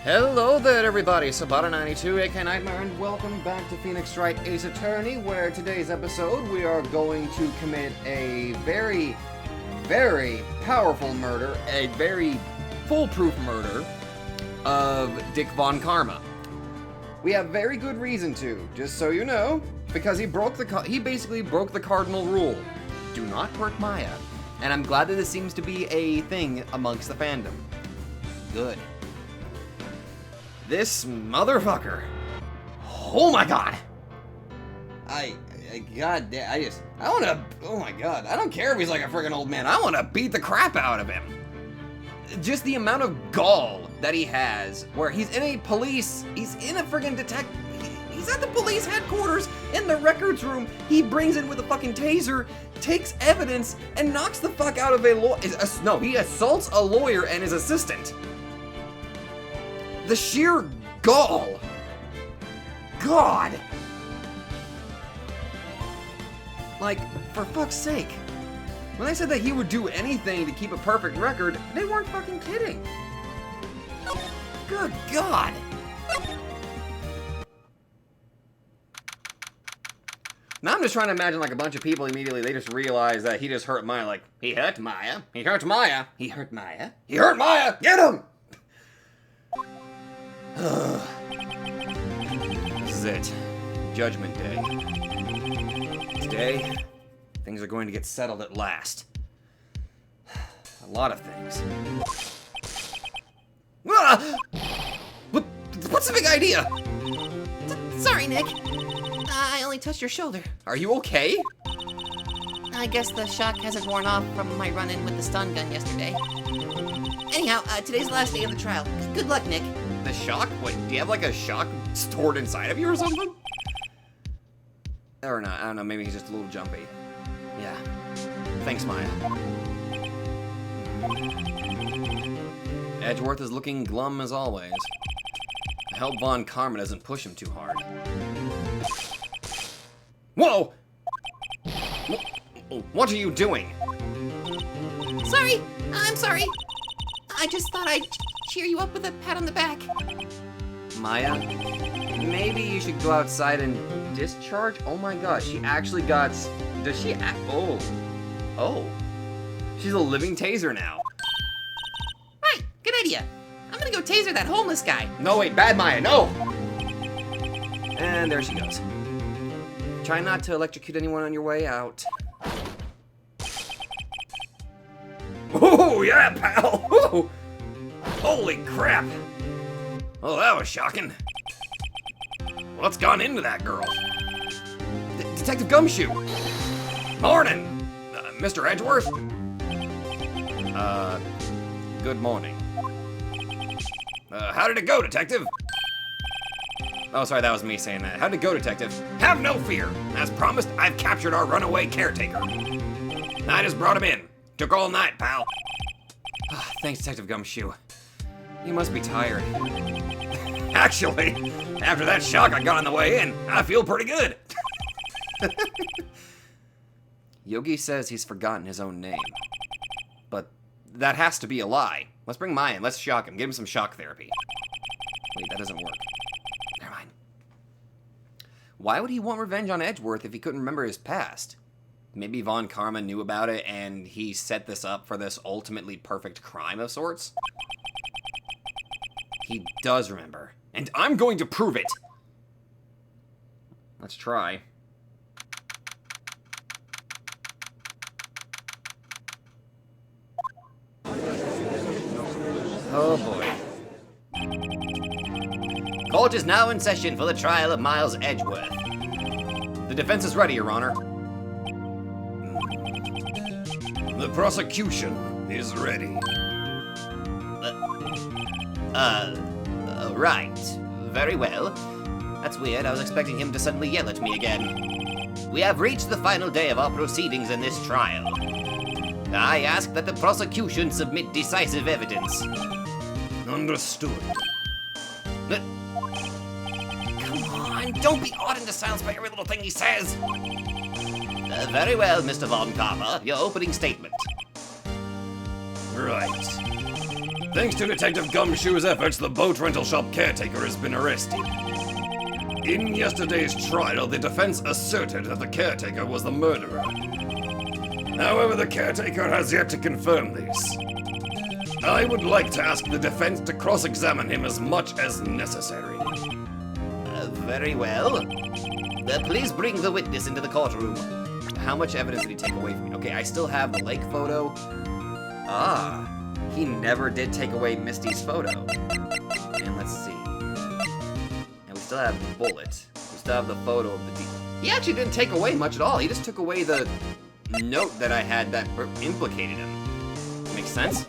Hello there, everybody. Sabata92, aka Nightmare, and welcome back to Phoenix Wright Ace Attorney, where today's episode we are going to commit a very, very powerful murder, a very foolproof murder of Dick Von Karma. We have very good reason to, just so you know, because he basically broke the cardinal rule: do not hurt Maya. And I'm glad that this seems to be a thing amongst the fandom. Good. This motherfucker. Oh my god. I wanna, oh my god. I don't care if he's like a friggin' old man. I wanna beat the crap out of him. Just the amount of gall that he has, where he's in a friggin' he's at the police headquarters in the records room. He brings in with a fucking taser, takes evidence, and knocks the fuck out of a lawyer. No, he assaults a lawyer and his assistant. The sheer gall. God. Like, for fuck's sake. When they said that he would do anything to keep a perfect record, they weren't fucking kidding. Good God. Now I'm just trying to imagine like a bunch of people immediately, they just realize that he just hurt Maya. Like, he hurt Maya. He hurt Maya. He hurt Maya. He hurt Maya. Get him! This is it. Judgment Day. Today, things are going to get settled at last. A lot of things. Ah! What's the big idea? Sorry, Nick. I only touched your shoulder. Are you okay? I guess the shock hasn't worn off from my run-in with the stun gun yesterday. Anyhow, today's the last day of the trial. Good luck, Nick. The shock? Wait, do you have like a shock stored inside of you or something? Or not, I don't know, maybe he's just a little jumpy. Yeah. Thanks, Maya. Edgeworth is looking glum as always. I hope Von Karma doesn't push him too hard. Whoa! What are you doing? Sorry! I'm sorry! I just thought I'd cheer you up with a pat on the back. Maya, maybe you should go outside and discharge? Oh my gosh, she actually got... Does she act... Oh. She's a living taser now. Right, good idea. I'm gonna go taser that homeless guy. No, wait, bad Maya, no! And there she goes. Try not to electrocute anyone on your way out. Oh, yeah, pal! Ooh. Holy crap! Oh, that was shocking. What's gone into that girl? Detective Gumshoe! Morning! Mr. Edgeworth? Good morning. How did it go, Detective? Oh, sorry, that was me saying that. How'd it go, Detective? Have no fear! As promised, I've captured our runaway caretaker. I just brought him in. Took all night, pal. Thanks, Detective Gumshoe. You must be tired. Actually, after that shock I got on the way in, I feel pretty good. Yogi says he's forgotten his own name. But that has to be a lie. Let's bring Maya in. Let's shock him. Give him some shock therapy. Wait, that doesn't work. Never mind. Why would he want revenge on Edgeworth if he couldn't remember his past? Maybe Von Karma knew about it and he set this up for this ultimately perfect crime of sorts? He does remember. And I'm going to prove it! Let's try. Oh boy. Court is now in session for the trial of Miles Edgeworth. The defense is ready, Your Honor. The prosecution is ready. Right. Very well. That's weird. I was expecting him to suddenly yell at me again. We have reached the final day of our proceedings in this trial. I ask that the prosecution submit decisive evidence. Understood. Come on, don't be awed into silence by every little thing he says. Very well, Mr. Von Karma. Your opening statement. Right. Thanks to Detective Gumshoe's efforts, the boat rental shop caretaker has been arrested. In yesterday's trial, the defense asserted that the caretaker was the murderer. However, the caretaker has yet to confirm this. I would like to ask the defense to cross-examine him as much as necessary. Very well. Please bring the witness into the courtroom. How much evidence did he take away from me? Okay, I still have the lake photo. Ah, he never did take away Misty's photo. And let's see. And we still have the bullet. We still have the photo of the He actually didn't take away much at all. He just took away the note that I had that implicated him. Makes sense?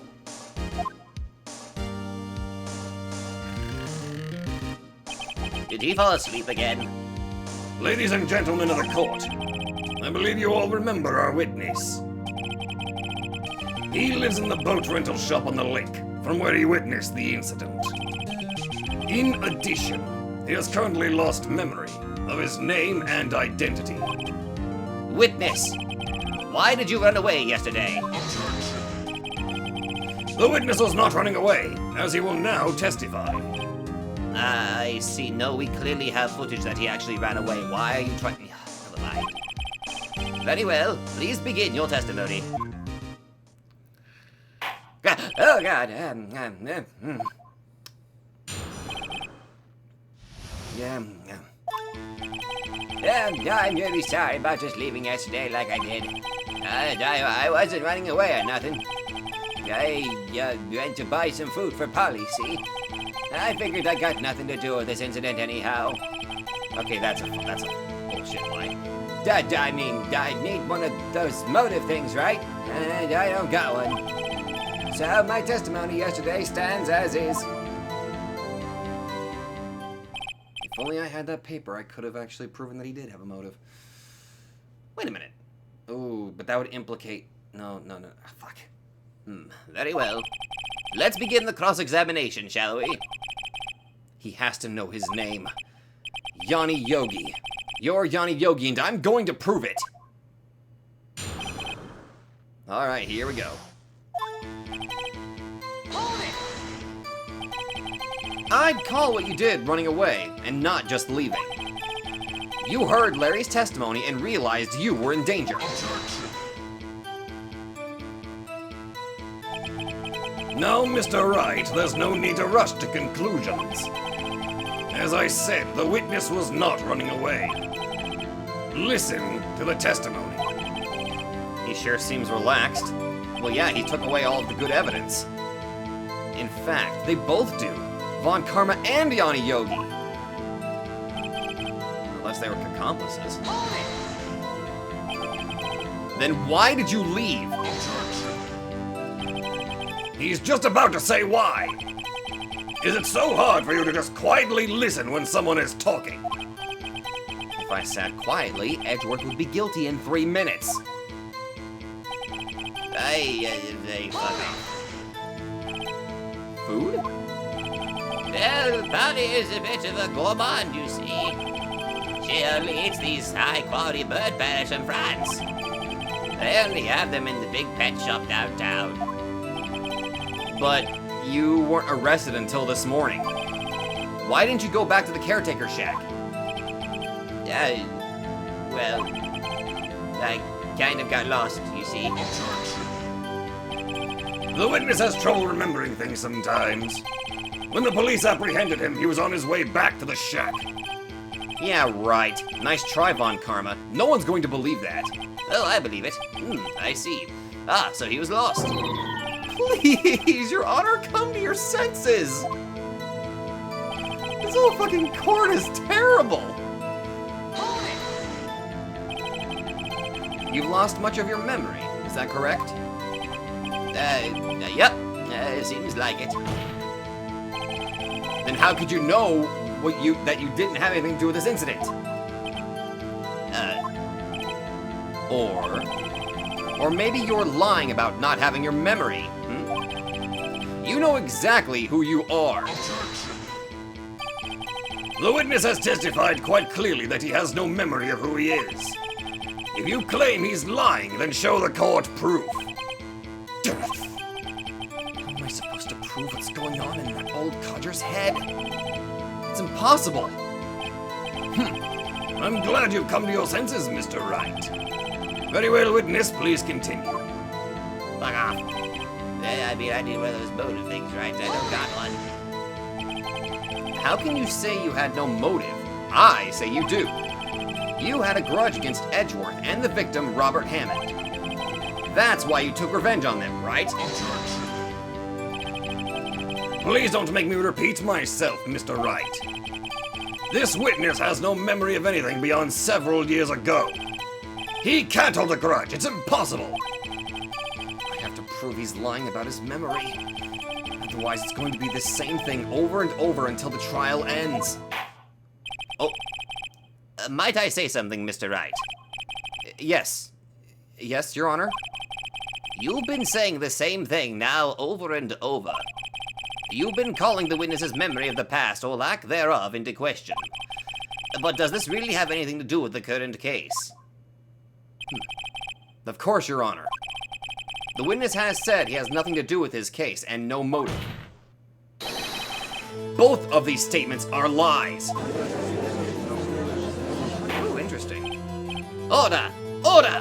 Did he fall asleep again? Ladies and gentlemen of the court, I believe you all remember our witness. He lives in the boat rental shop on the lake, from where he witnessed the incident. In addition, he has currently lost memory of his name and identity. Witness, why did you run away yesterday? The witness was not running away, as he will now testify. I see. No, we clearly have footage that he actually ran away. Why are you trying? Never mind. Very well. Please begin your testimony. Oh God. I'm really sorry about just leaving yesterday like I did. I wasn't running away or nothing. I went to buy some food for Polly, see? I figured I got nothing to do with this incident anyhow. Okay, that's a bullshit lie. I mean, I need one of those motive things, right? And I don't got one. So my testimony yesterday stands as is. If only I had that paper, I could have actually proven that he did have a motive. Wait a minute. Oh, but that would implicate... No. Fuck. Very well. Let's begin the cross-examination, shall we? He has to know his name. Yanni Yogi. You're Yanni Yogi, and I'm going to prove it. Alright, here we go. I'd call what you did running away, and not just leaving. You heard Larry's testimony and realized you were in danger. Now, Mr. Wright, there's no need to rush to conclusions. As I said, the witness was not running away. Listen to the testimony. He sure seems relaxed. Well, yeah, he took away all of the good evidence. In fact, they both do. Von Karma and Yanni Yogi. Unless they were accomplices. Then why did you leave? He's just about to say why. Is it so hard for you to just quietly listen when someone is talking? If I sat quietly, Edgeworth would be guilty in 3 minutes. They fuck off. Food? Well, Polly is a bit of a gourmand, you see. She only eats these high-quality bird parrots from France. They only have them in the big pet shop downtown. But you weren't arrested until this morning. Why didn't you go back to the caretaker shack? Well, I kind of got lost, you see. The witness has trouble remembering things sometimes. When the police apprehended him, he was on his way back to the shack. Yeah, right. Nice try, Von Karma. No one's going to believe that. Oh, I believe it. I see. Ah, so he was lost. Please, Your Honor, come to your senses! This whole fucking court is terrible! You've lost much of your memory, is that correct? Yep. Seems like it. Then how could you know that you didn't have anything to do with this incident? Or maybe you're lying about not having your memory. You know exactly who you are. The witness has testified quite clearly that he has no memory of who he is. If you claim he's lying, then show the court proof. How am I supposed to prove prove what's going on in that old codger's head. It's impossible. I'm glad you've come to your senses, Mr. Wright. Very well, witness, please continue. Fuck off. I mean, I need one of those motive things, right? I don't got one. How can you say you had no motive? I say you do. You had a grudge against Edgeworth and the victim, Robert Hammond. That's why you took revenge on them, right? Please don't make me repeat myself, Mr. Wright. This witness has no memory of anything beyond several years ago. He can't hold a grudge. It's impossible. I have to prove he's lying about his memory. Otherwise, it's going to be the same thing over and over until the trial ends. Oh, might I say something, Mr. Wright? Yes. Yes, Your Honor? You've been saying the same thing now over and over. You've been calling the witness's memory of the past, or lack thereof, into question. But does this really have anything to do with the current case? Of course, Your Honor. The witness has said he has nothing to do with his case and no motive. Both of these statements are lies. Ooh, interesting. Order! Order!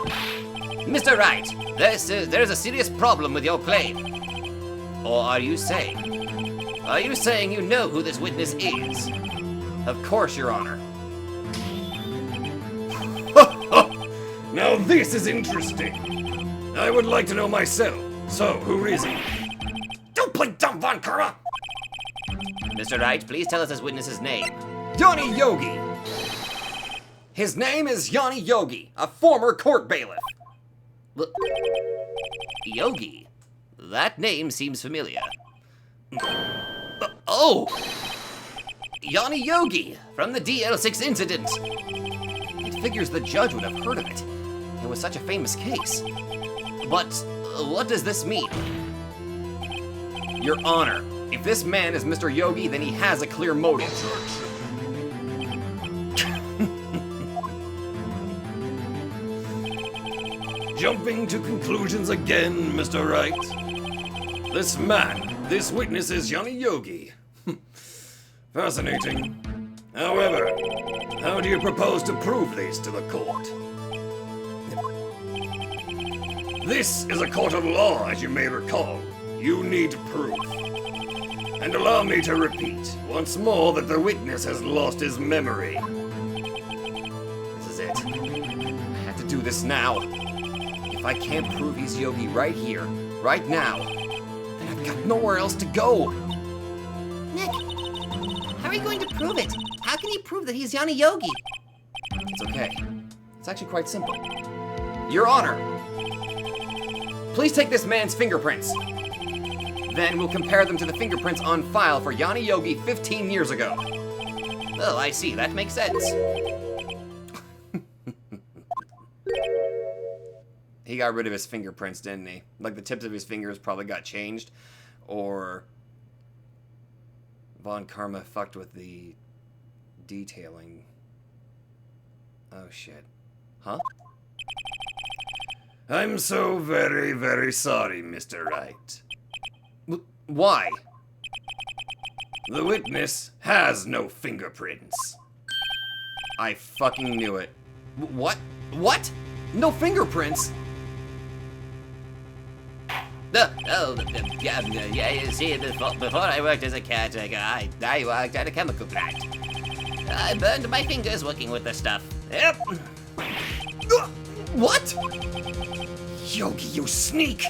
Mr. Wright, there's a serious problem with your claim. Or are you saying you know who this witness is? Of course, Your Honor. Now this is interesting. I would like to know myself. So, who is he? Don't play dumb, Von Karma! Mr. Wright, please tell us this witness's name. Yanni Yogi! His name is Yanni Yogi, a former court bailiff. Yogi? That name seems familiar. Oh! Yanni Yogi, from the DL-6 incident. It figures the judge would have heard of it. It was such a famous case. But what does this mean? Your Honor, if this man is Mr. Yogi, then he has a clear motive. Jumping to conclusions again, Mr. Wright. This man, this witness is Yanni Yogi. Fascinating. However, how do you propose to prove this to the court? This is a court of law, as you may recall. You need proof. And allow me to repeat once more that the witness has lost his memory. This is it. I have to do this now. If I can't prove he's Yogi right here, right now, then I've got nowhere else to go. Nick, how are you going to prove it? How can you prove that he's Yanni Yogi? It's okay. It's actually quite simple. Your Honor, please take this man's fingerprints. Then we'll compare them to the fingerprints on file for Yanni Yogi 15 years ago. Oh, I see. That makes sense. He got rid of his fingerprints, didn't he? Like, the tips of his fingers probably got changed. Or Von Karma fucked with the detailing. Oh, shit. Huh? I'm so very, very sorry, Mr. Wright. Why? The witness has no fingerprints. I fucking knew it. What? What? No fingerprints? Yeah, you see, before I worked as a caretaker, I worked at a chemical plant. I burned my fingers working with the stuff. Yep. What? Yogi, you sneak!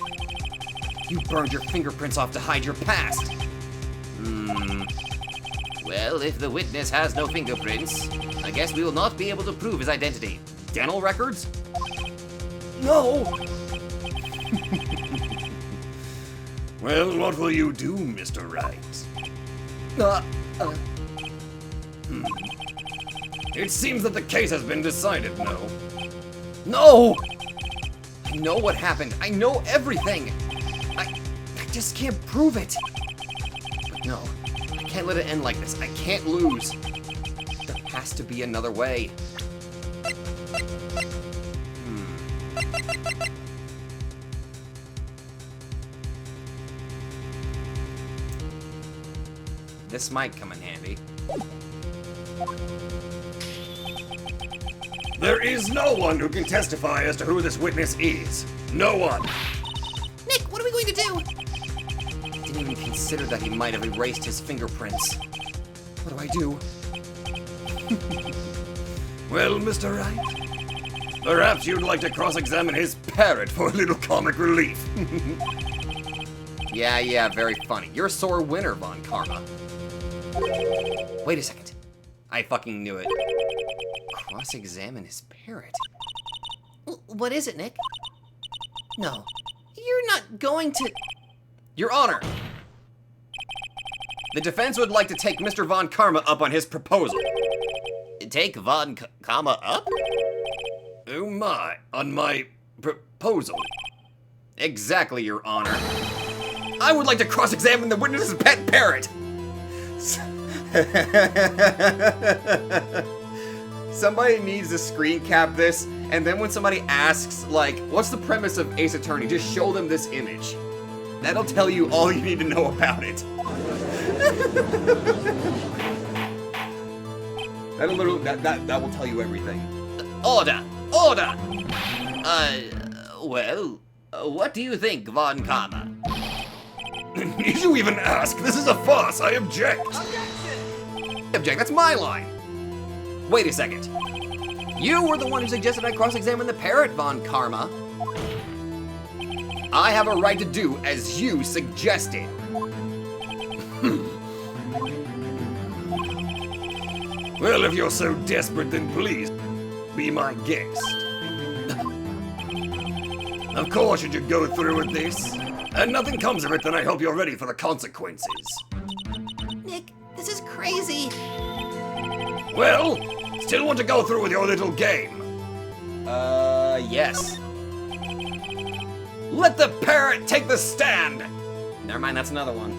You burned your fingerprints off to hide your past. Well, if the witness has no fingerprints, I guess we will not be able to prove his identity. Dental records? No! Well, what will you do, Mr. Wright? It seems that the case has been decided, no? No! I know what happened. I know everything. I just can't prove it. But no, I can't let it end like this. I can't lose. There has to be another way. This might come in handy. There is no one who can testify as to who this witness is. No one. Nick, what are we going to do? Didn't even consider that he might have erased his fingerprints. What do I do? Well, Mr. Wright, perhaps you'd like to cross-examine his parrot for a little comic relief. Yeah, very funny. You're a sore winner, Von Karma. Wait a second. I fucking knew it. Cross-examine his parrot. What is it, Nick? No, you're not going to... Your Honor! The defense would like to take Mr. Von Karma up on his proposal. Take Von Karma up? Oh my, on my proposal. Exactly, Your Honor. I would like to cross-examine the witness's pet parrot! Somebody needs to screen cap this, and then when somebody asks, like, what's the premise of Ace Attorney, just show them this image. That'll tell you all you need to know about it. That'll literally, that will tell you everything. Order! Order! Well, what do you think, Von Karma? Need you even ask? This is a farce. I object. Object, that's my line. Wait a second. You were the one who suggested I cross-examine the parrot, Von Karma. I have a right to do as you suggested. Well, if you're so desperate, then please be my guest. Of course, should you go through with this, and nothing comes of it, then I hope you're ready for the consequences. Nick, this is crazy. Well, still want to go through with your little game? Yes. Let the parrot take the stand! Never mind, that's another one.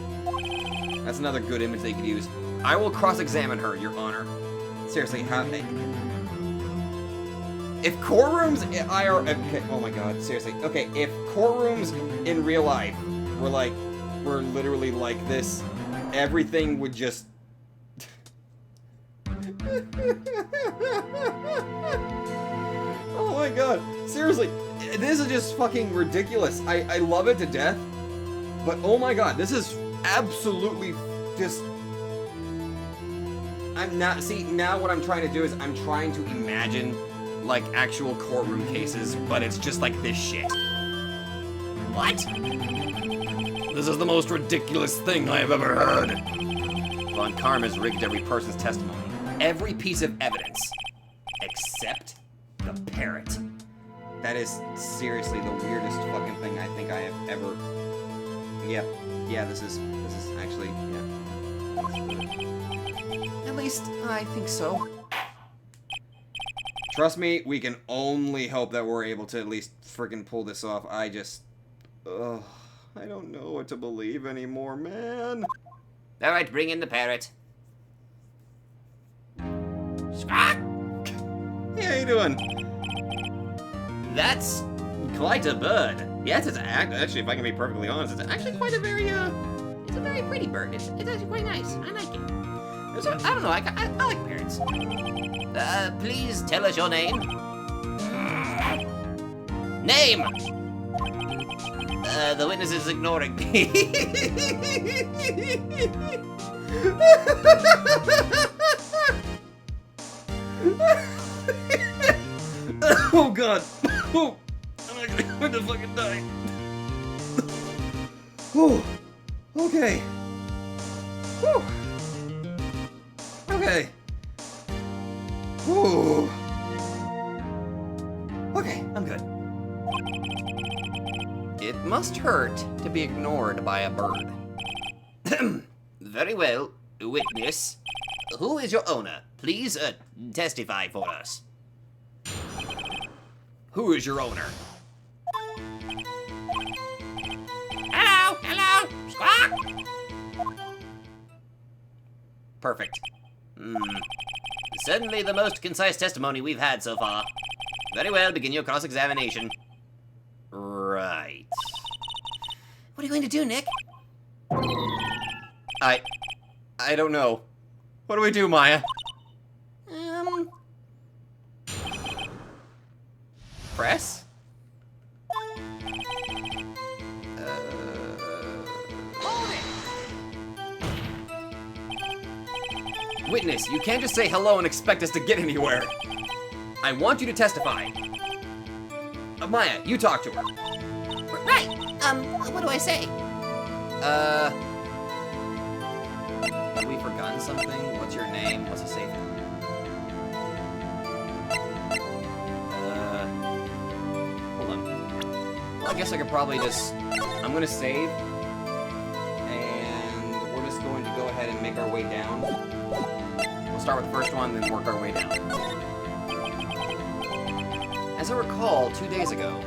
That's another good image they could use. I will cross-examine her, Your Honor. Seriously, how... If courtrooms IR... Okay, oh my god, seriously. Okay, if courtrooms in real life were literally like this, everything would just... Oh my god, seriously, this is just fucking ridiculous. I love it to death, but oh my god, this is absolutely just... now what I'm trying to do is I'm trying to imagine, like, actual courtroom cases, but it's just like this shit. What? This is the most ridiculous thing I have ever heard. Von Karma's rigged every person's testimony. Every piece of evidence. Except the parrot. That is seriously the weirdest fucking thing I think I have ever... Yeah, this is actually, yeah. At least, I think so. Trust me, we can only hope that we're able to at least freaking pull this off. I don't know what to believe anymore, man. Alright, bring in the parrot. Squawk! Hey, how you doing? That's quite a bird. Yes, it's actually, if I can be perfectly honest, it's actually quite a very, It's a very pretty bird. It's actually quite nice. I like it. I don't know, I like parrots. Please tell us your name. Name! The witness is ignoring me. Oh god. Oh, I'm going to fucking die. Oh, okay. Whew. Okay. Ooh. Okay, I'm good. It must hurt to be ignored by a bird. Very well, witness. Who is your owner? Please, testify for us. Who is your owner? Hello, hello, squawk! Perfect. Certainly the most concise testimony we've had so far. Very well, begin your cross-examination. Right. What are you going to do, Nick? I don't know. What do we do, Maya? Press? Witness, you can't just say hello and expect us to get anywhere. I want you to testify. Maya, you talk to her. Right. What do I say? Have we forgotten something? What's your name? What's a safe? Hold on. Well, I guess I could probably just... I'm gonna save. And we're just going to go ahead and make our way down. We'll start with the first one, then work our way down. As I recall, 2 days ago...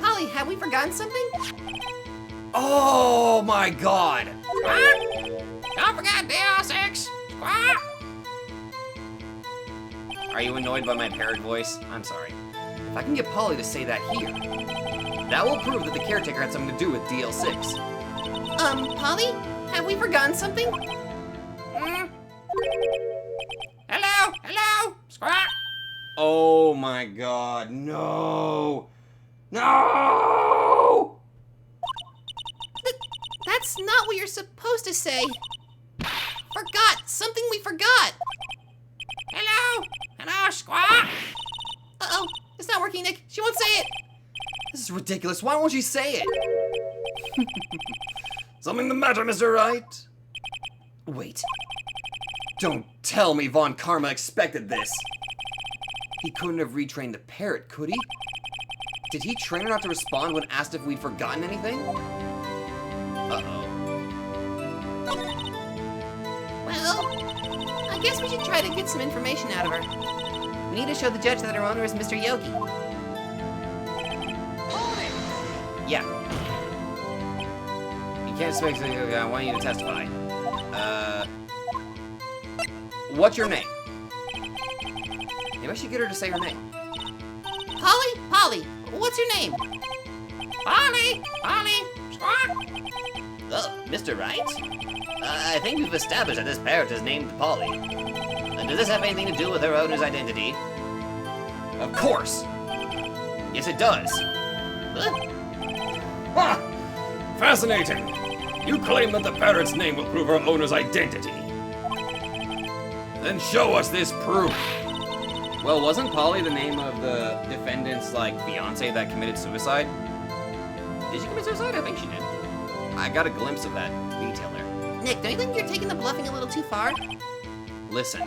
Polly, have we forgotten something? Oh my god! Don't forget DL-6. Squawk. Are you annoyed by my parrot voice? I'm sorry. If I can get Polly to say that here, that will prove that the caretaker had something to do with DL-6. Polly, have we forgotten something? Hello? Squawk. Oh my god, no! No! That's not what you're supposed to say. Forgot. Something we forgot. Hello, Squawk. Uh-oh. It's not working, Nick. She won't say it. This is ridiculous. Why won't you say it? Something the matter, Mr. Wright? Wait. Don't tell me Von Karma expected this. He couldn't have retrained the parrot, could he? Did he train her not to respond when asked if we'd forgotten anything? Uh-oh. Well, I guess we should try to get some information out of her. We need to show the judge that her owner is Mr. Yogi. Yeah. You can't speak, so I want you to testify. What's your name? Maybe I should get her to say her name. Polly, what's your name? Polly, Squawk. Oh, Mr. Wright? I think we've established that this parrot is named Polly. Does this have anything to do with her owner's identity? Of course. Yes, it does. Ha! Fascinating. You claim that the parrot's name will prove her owner's identity. Then show us this proof. Well, wasn't Polly the name of the defendant's, fiance that committed suicide? Did she commit suicide? I think she did. I got a glimpse of that detail there. Nick, don't you think you're taking the bluffing a little too far? Listen,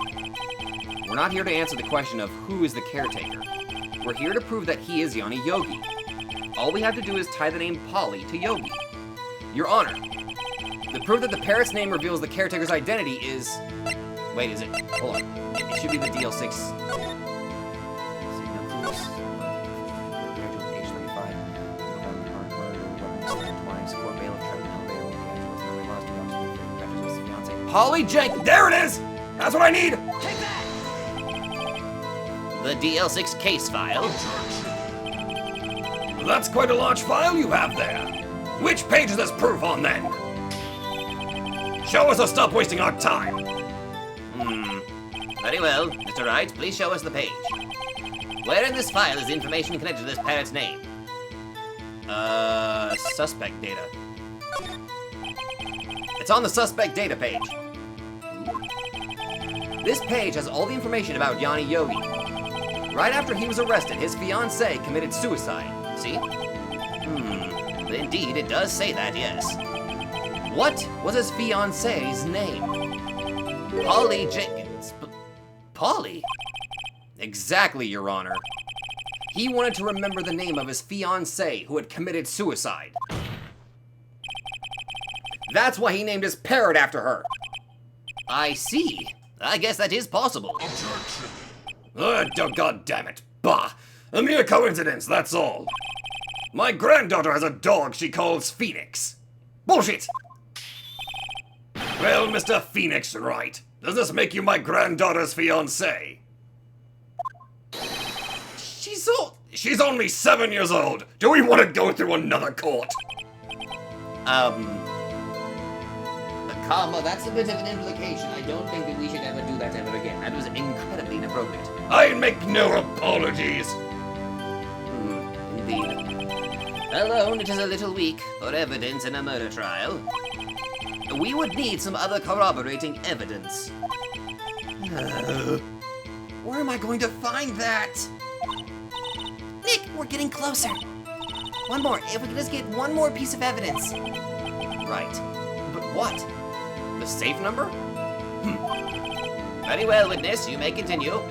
we're not here to answer the question of who is the caretaker. We're here to prove that he is Yanni Yogi. All we have to do is tie the name Polly to Yogi. Your Honor, the proof that the parrot's name reveals the caretaker's identity is... Wait, is it? Hold on. It should be the DL-6. Polly Jenkins. There it is! That's what I need! The DL-6 case file. That's quite a large file you have there. Which page is this proof on, then? Show us or stop wasting our time. Very well. Mr. Wright, please show us the page. Where in this file is the information connected to this parrot's name? Suspect data. It's on the suspect data page. This page has all the information about Yanni Yogi. Right after he was arrested, his fiancée committed suicide. See? Indeed, it does say that, yes. What was his fiancée's name? Polly Jenkins. Polly? Exactly, Your Honor. He wanted to remember the name of his fiancée who had committed suicide. That's why he named his parrot after her. I see. I guess that is possible. God damn it. Bah! A mere coincidence, that's all. My granddaughter has a dog she calls Phoenix. Bullshit! Well, Mr. Phoenix Wright, does this make you my granddaughter's fiancé? She's only 7 years old. Do we want to go through another court? Comma, that's a bit of an implication. I don't think that we should ever do that ever again. That was incredibly inappropriate. I make no apologies. Indeed. Alone, it is a little weak for evidence in a murder trial. We would need some other corroborating evidence. Where am I going to find that? Nick, we're getting closer. One more. If we could just get one more piece of evidence. Right. But what? The safe number? Very well, witness. You may continue.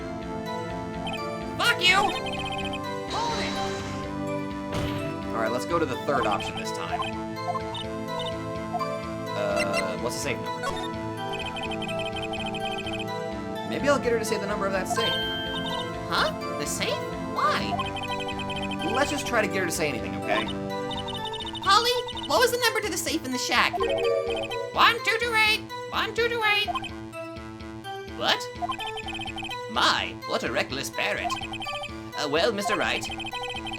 Fuck you! Alright, let's go to the third option this time. What's the safe number? Maybe I'll get her to say the number of that safe. Huh? The safe? Why? Let's just try to get her to say anything, okay? Polly, what was the number to the safe in the shack? 1228. 1228. What? My, what a reckless parrot. Well, Mr. Wright,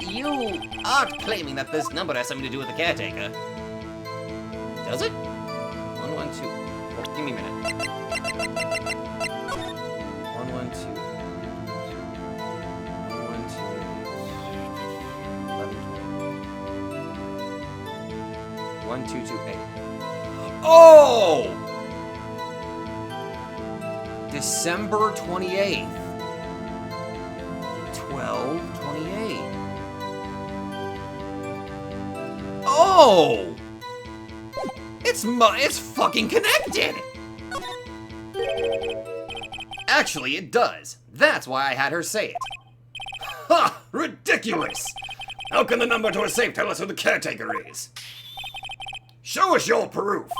you aren't claiming that this number has something to do with the caretaker. Does it? 112. Oh, give me a minute. 112. 1228. Oh! December 28th. 12/28. Oh! It's fucking connected! Actually, it does. That's why I had her say it. Ha! Ridiculous! How can the number to a safe tell us who the caretaker is? Show us your proof!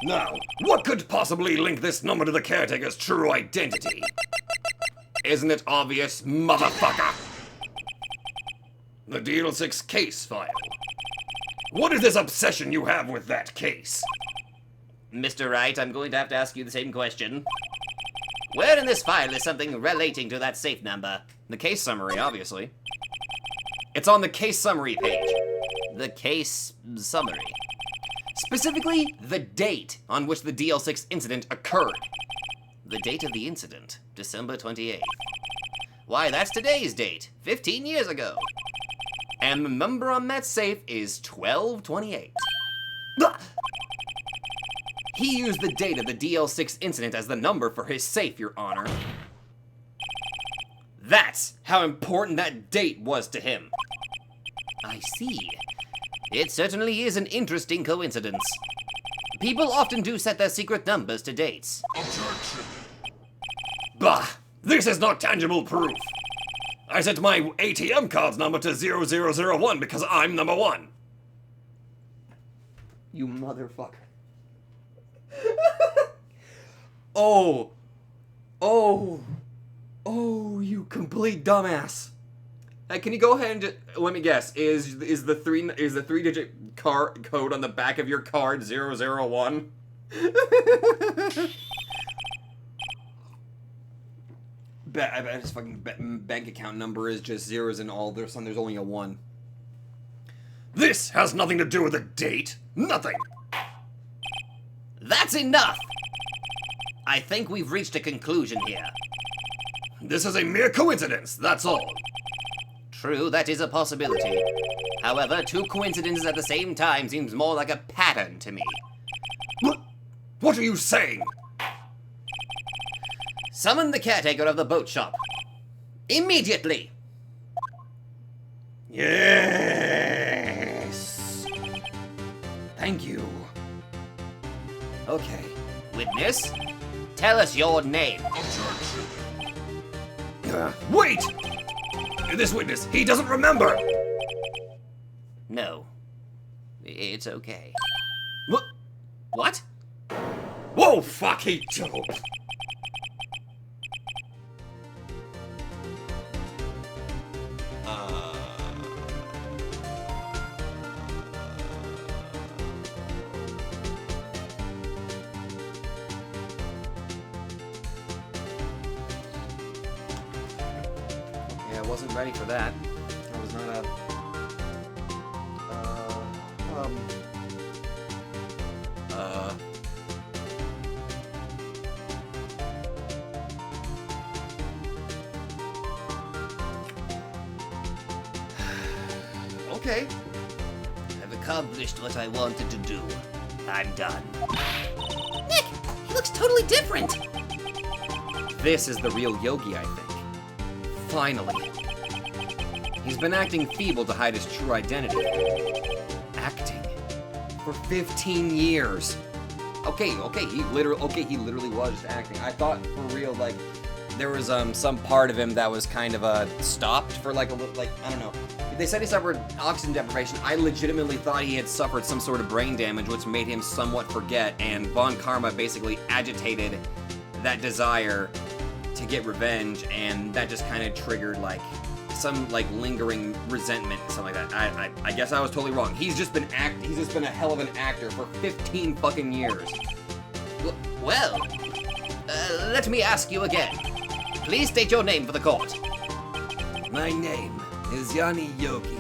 Now, what could possibly link this number to the caretaker's true identity? Isn't it obvious, motherfucker? The DL-6 case file. What is this obsession you have with that case? Mr. Wright, I'm going to have to ask you the same question. Where in this file is something relating to that safe number? The case summary, obviously. It's on the case summary page. The case summary. Specifically, the date on which the DL-6 incident occurred. The date of the incident, December 28th. Why, that's today's date, 15 years ago. And the number on that safe is 12/28. He used the date of the DL-6 incident as the number for his safe, Your Honor. That's how important that date was to him. I see. It certainly is an interesting coincidence. People often do set their secret numbers to dates. Objection! Bah! This is not tangible proof! I set my ATM card's number to 0001 because I'm number one. You motherfucker. Oh, you complete dumbass. Hey, can you go ahead and just, let me guess, is the 3-digit code on the back of your card 001? I bet his fucking bank account number is just zeros and all. There's only a 1. This has nothing to do with the date. Nothing. That's enough! I think we've reached a conclusion here. This is a mere coincidence, that's all. True, that is a possibility. However, 2 coincidences at the same time seems more like a pattern to me. What are you saying? Summon the caretaker of the boat shop. Immediately! Yes. Thank you. Okay. Witness, tell us your name. Wait! This witness, he doesn't remember! No. It's okay. What? Whoa, fuck, he choked! Yeah, I wasn't ready for that. I was not Okay. I've accomplished what I wanted to do. I'm done. Nick, he looks totally different. This is the real Yogi, I think. Finally. He's been acting feeble to hide his true identity. Acting. For 15 years. Okay, he literally was just acting. I thought for real, like, there was some part of him that was kind of stopped for like a little, like, I don't know. They said he suffered oxygen deprivation. I legitimately thought he had suffered some sort of brain damage, which made him somewhat forget, and Von Karma basically agitated that desire to get revenge, and that just kind of triggered like some like lingering resentment and something like that. I guess I was totally wrong. He's just been a hell of an actor for 15 fucking years. Well, let me ask you again. Please state your name for the court. My name is Yanni Yogi.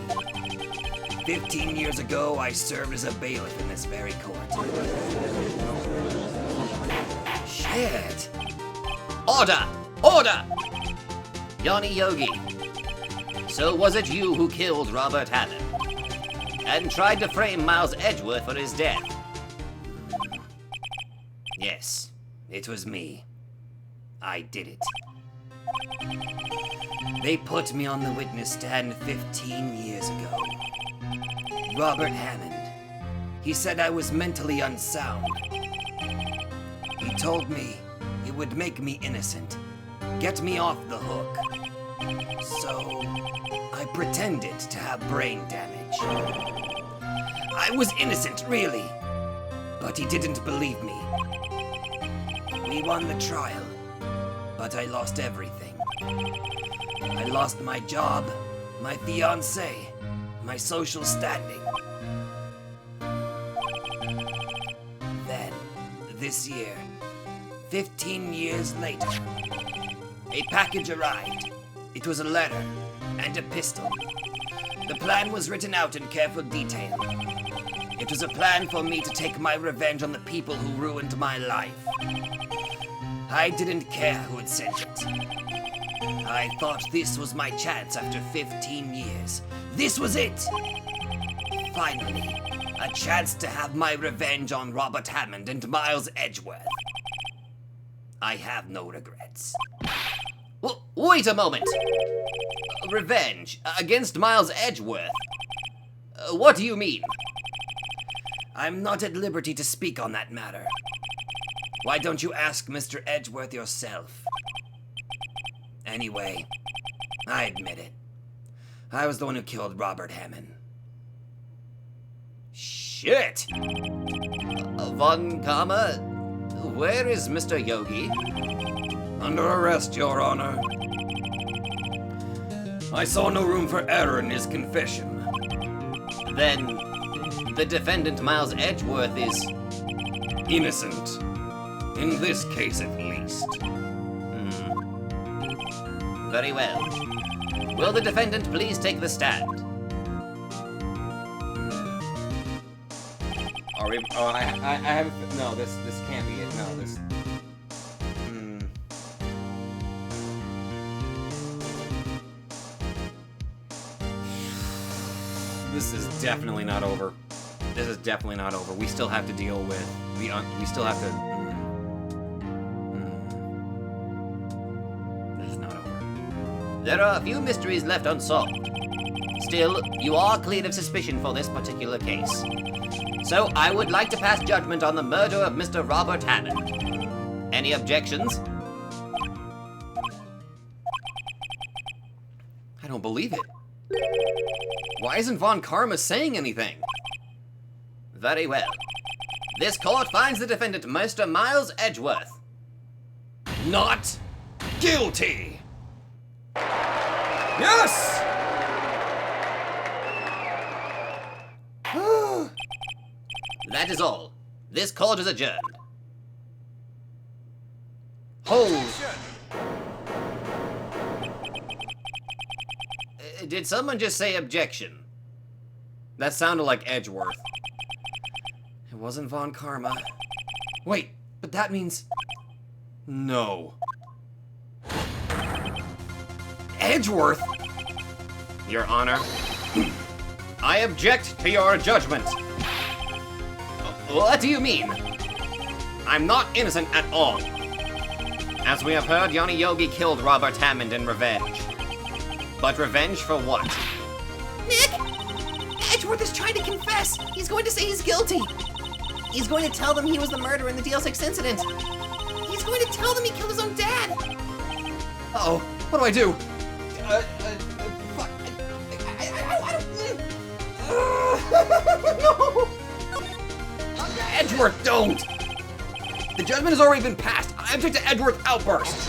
15 years ago, I served as a bailiff in this very court. Shit. Order! Order! Yanni Yogi. So was it you who killed Robert Hammond and tried to frame Miles Edgeworth for his death? Yes, it was me. I did it. They put me on the witness stand 15 years ago. Robert Hammond. He said I was mentally unsound. He told me it would make me innocent, get me off the hook. So, I pretended to have brain damage. I was innocent, really, but he didn't believe me. We won the trial, but I lost everything. I lost my job, my fiancé, my social standing. Then, this year, 15 years later, a package arrived. It was a letter and a pistol. The plan was written out in careful detail. It was a plan for me to take my revenge on the people who ruined my life. I didn't care who had sent it. I thought this was my chance after 15 years. This was it! Finally, a chance to have my revenge on Robert Hammond and Miles Edgeworth. I have no regrets. Wait a moment. Revenge against Miles Edgeworth? What do you mean? I'm not at liberty to speak on that matter. Why don't you ask Mr. Edgeworth yourself? Anyway, I admit it. I was the one who killed Robert Hammond. Shit! Von Karma, where is Mr. Yogi? Under arrest, Your Honor. I saw no room for error in his confession. Then, the defendant Miles Edgeworth is... Innocent. In this case, at least. Very well. Will the defendant please take the stand? Are we? Oh, I have. No, this can't be it. No, this. This is definitely not over. This is definitely not over. We still have to deal with. We still have to. This is not over. There are a few mysteries left unsolved. Still, you are cleared of suspicion for this particular case. So I would like to pass judgment on the murder of Mr. Robert Hammond. Any objections? I don't believe it. Why isn't Von Karma saying anything? Very well. This court finds the defendant, Mr. Miles Edgeworth, Not guilty! Yes! That is all. This court is adjourned. Hold. Did someone just say objection? That sounded like Edgeworth. It wasn't Von Karma. Wait, but that means... No. Edgeworth? Your Honor. I object to your judgment. What do you mean? I'm not innocent at all. As we have heard, Yanni Yogi killed Robert Hammond in revenge. But revenge for what? Nick! Edgeworth is trying to confess! He's going to say he's guilty! He's going to tell them he was the murderer in the DL-6 incident! He's going to tell them he killed his own dad! Uh-oh, what do I do? Fuck. No! Edgeworth, don't! The judgment has already been passed. I object to Edgeworth's outburst.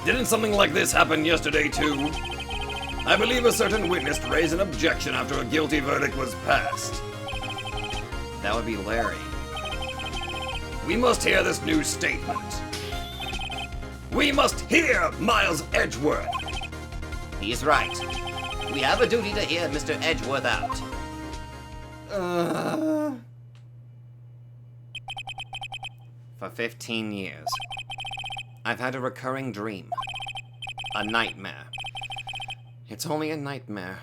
Didn't something like this happen yesterday too? I believe a certain witness raised an objection after a guilty verdict was passed. That would be Larry. We must hear this new statement. We must hear Miles Edgeworth. He's right. We have a duty to hear Mr. Edgeworth out. For 15 years, I've had a recurring dream. A nightmare. It's only a nightmare.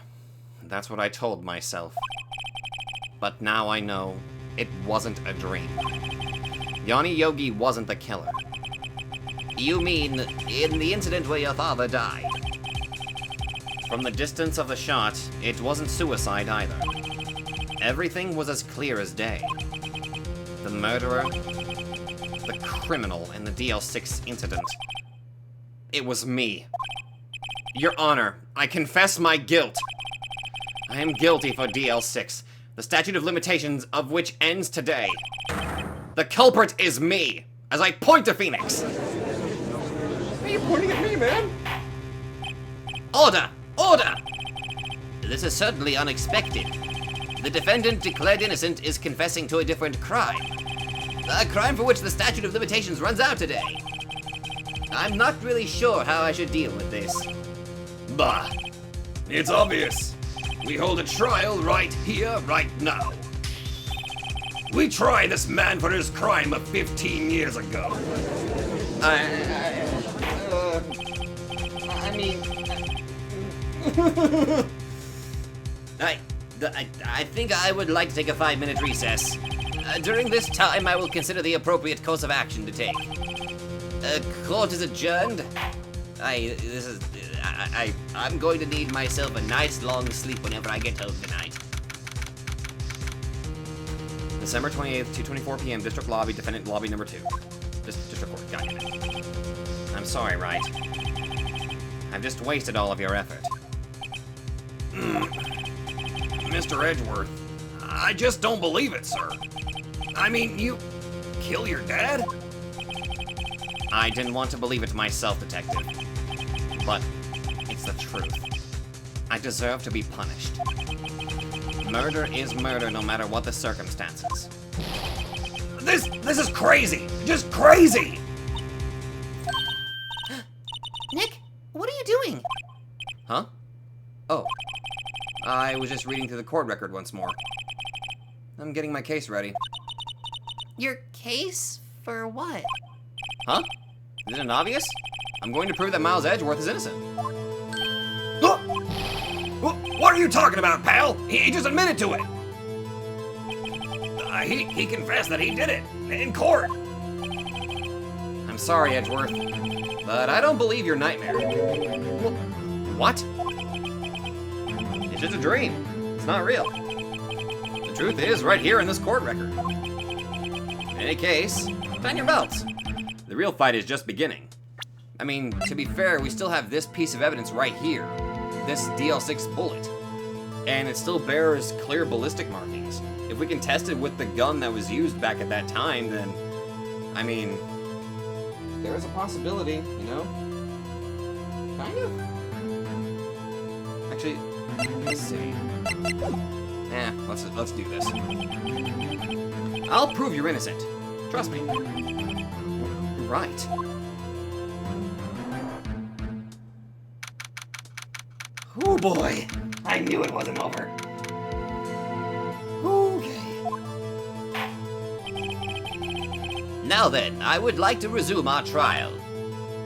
That's what I told myself. But now I know it wasn't a dream. Yanni Yogi wasn't the killer. You mean in the incident where your father died? From the distance of the shot, it wasn't suicide either. Everything was as clear as day. The murderer, the criminal in the DL-6 incident. It was me. Your Honor, I confess my guilt. I am guilty for DL-6, the statute of limitations of which ends today. The culprit is me, as I point to Phoenix. Why are you pointing at me, man? Order! Order! This is certainly unexpected. The defendant declared innocent is confessing to a different crime. A crime for which the statute of limitations runs out today. I'm not really sure how I should deal with this. Bah! It's obvious. We hold a trial right here, right now. We try this man for his crime of 15 years ago. I think I would like to take a 5-minute recess. During this time, I will consider the appropriate course of action to take. Court is adjourned. I'm going to need myself a nice long sleep whenever I get home tonight. December 28th, 2:24 p.m. District Lobby, Defendant Lobby Number 2. District Court, got it. I'm sorry, Wright. I've just wasted all of your effort. Mr. Edgeworth, I just don't believe it, sir. I mean, you kill your dad? I didn't want to believe it myself, Detective. But it's the truth. I deserve to be punished. Murder is murder no matter what the circumstances. This is crazy! Just crazy! Nick, what are you doing? Huh? Oh. I was just reading through the court record once more. I'm getting my case ready. Your case? For what? Huh? Isn't it obvious? I'm going to prove that Miles Edgeworth is innocent. What are you talking about, pal? He just admitted to it. He confessed that he did it in court. I'm sorry, Edgeworth, but I don't believe your nightmare. What? It's just a dream. It's not real. The truth is right here in this court record. In any case, tighten your belts. The real fight is just beginning. I mean, to be fair, we still have this piece of evidence right here. This DL-6 bullet. And it still bears clear ballistic markings. If we can test it with the gun that was used back at that time, then, I mean, there is a possibility, you know? Kind of. Actually, let's see. Let's do this. I'll prove you're innocent. Trust me. Right. Oh boy, I knew it wasn't over. Okay. Now then, I would like to resume our trial.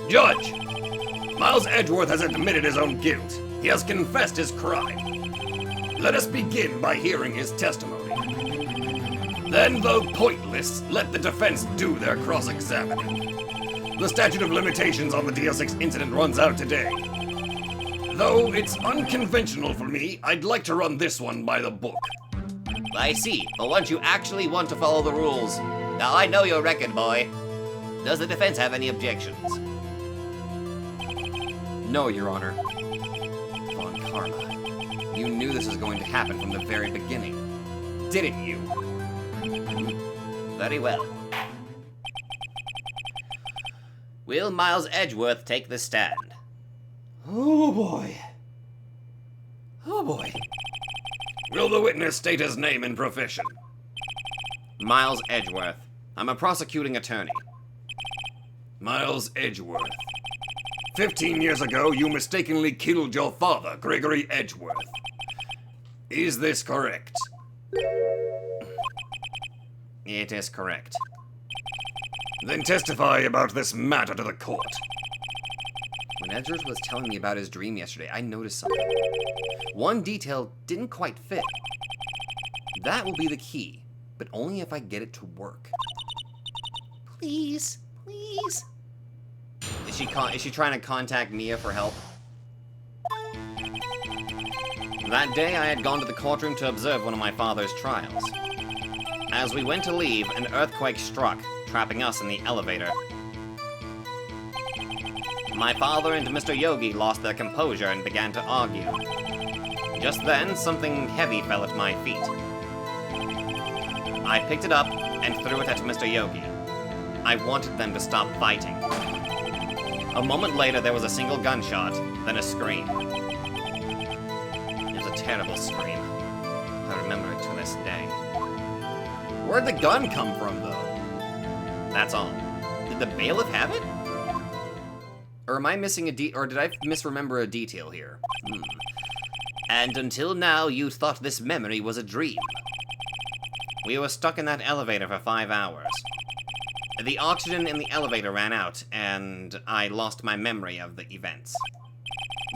Judge, Miles Edgeworth has admitted his own guilt. He has confessed his crime. Let us begin by hearing his testimony. Then, though pointless, let the defense do their cross-examining. The statute of limitations on the DL-6 incident runs out today. Though it's unconventional for me, I'd like to run this one by the book. I see, but once you actually want to follow the rules. Now I know your record, boy. Does the defense have any objections? No, Your Honor. Von Karma, you knew this was going to happen from the very beginning. Didn't you? Very well. Will Miles Edgeworth take the stand? Oh boy. Oh boy. Will the witness state his name and profession? Miles Edgeworth. I'm a prosecuting attorney. Miles Edgeworth. 15 years ago, you mistakenly killed your father, Gregory Edgeworth. Is this correct? It is correct. Then testify about this matter to the court. When Edgeworth was telling me about his dream yesterday, I noticed something. One detail didn't quite fit. That will be the key, but only if I get it to work. Please, please. Is she trying to contact Mia for help? That day I had gone to the courtroom to observe one of my father's trials. As we went to leave, an earthquake struck, trapping us in the elevator. My father and Mr. Yogi lost their composure and began to argue. Just then, something heavy fell at my feet. I picked it up and threw it at Mr. Yogi. I wanted them to stop fighting. A moment later, there was a single gunshot, then a scream. It was a terrible scream. I remember it to this day. Where'd the gun come from, though? That's all. Did the bailiff have it? Or am I missing or did I misremember a detail here? And until now, you thought this memory was a dream. We were stuck in that elevator for 5 hours. The oxygen in the elevator ran out, and I lost my memory of the events.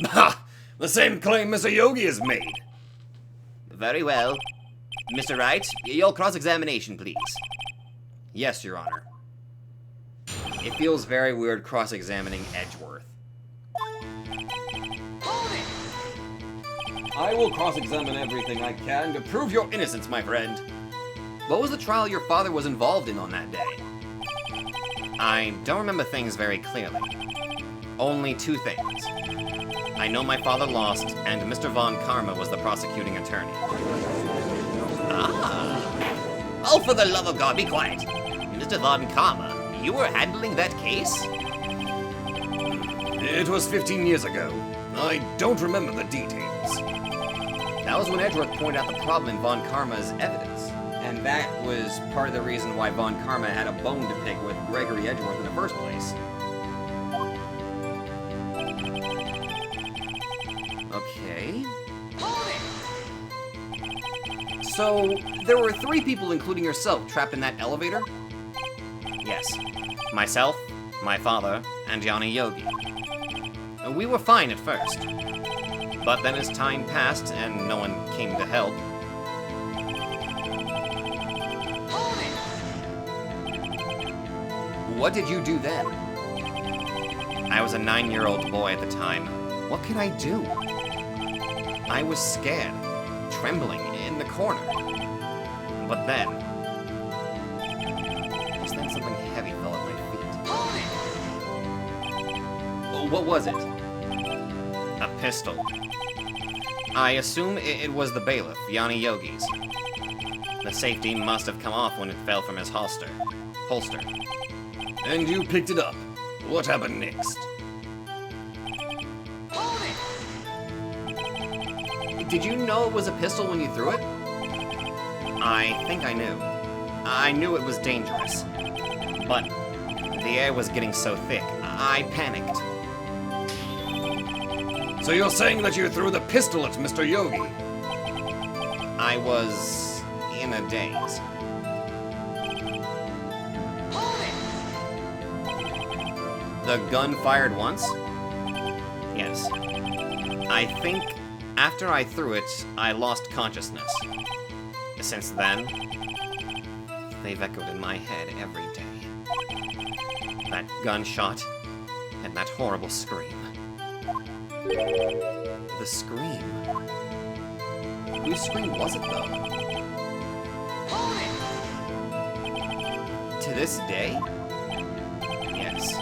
Ha! The same claim Mr. Yogi has made. Very well. Mr. Wright, your cross-examination, please. Yes, Your Honor. It feels very weird cross-examining Edgeworth. I will cross-examine everything I can to prove your innocence, my friend. What was the trial your father was involved in on that day? I don't remember things very clearly. Only 2 things. I know my father lost, and Mr. Von Karma was the prosecuting attorney. Ah! Oh, for the love of God, be quiet! Mr. Von Karma, you were handling that case? It was 15 years ago. I don't remember the details. That was when Edgeworth pointed out the problem in Von Karma's evidence. And that was part of the reason why Von Karma had a bone to pick with Gregory Edgeworth in the first place. Okay. So, there were 3 people, including yourself, trapped in that elevator? Yes. Myself, my father, and Yanni Yogi. We were fine at first. But then as time passed and no one came to help, what did you do then? I was a 9-year-old boy at the time. What could I do? I was scared, trembling in the corner. But then something heavy fell at my feet. What was it? A pistol. I assume it was the bailiff, Yanni Yogi's. The safety must have come off when it fell from his holster. And you picked it up. What happened next? Did you know it was a pistol when you threw it? I think I knew. I knew it was dangerous. But the air was getting so thick, I panicked. So you're saying that you threw the pistol at Mr. Yogi? I was in a daze. The gun fired once? Yes. I I think after I threw it, I lost consciousness. Since then, they've echoed in my head every day. That gunshot and that horrible scream. The scream. Whose scream was it, though? To this day? Yes.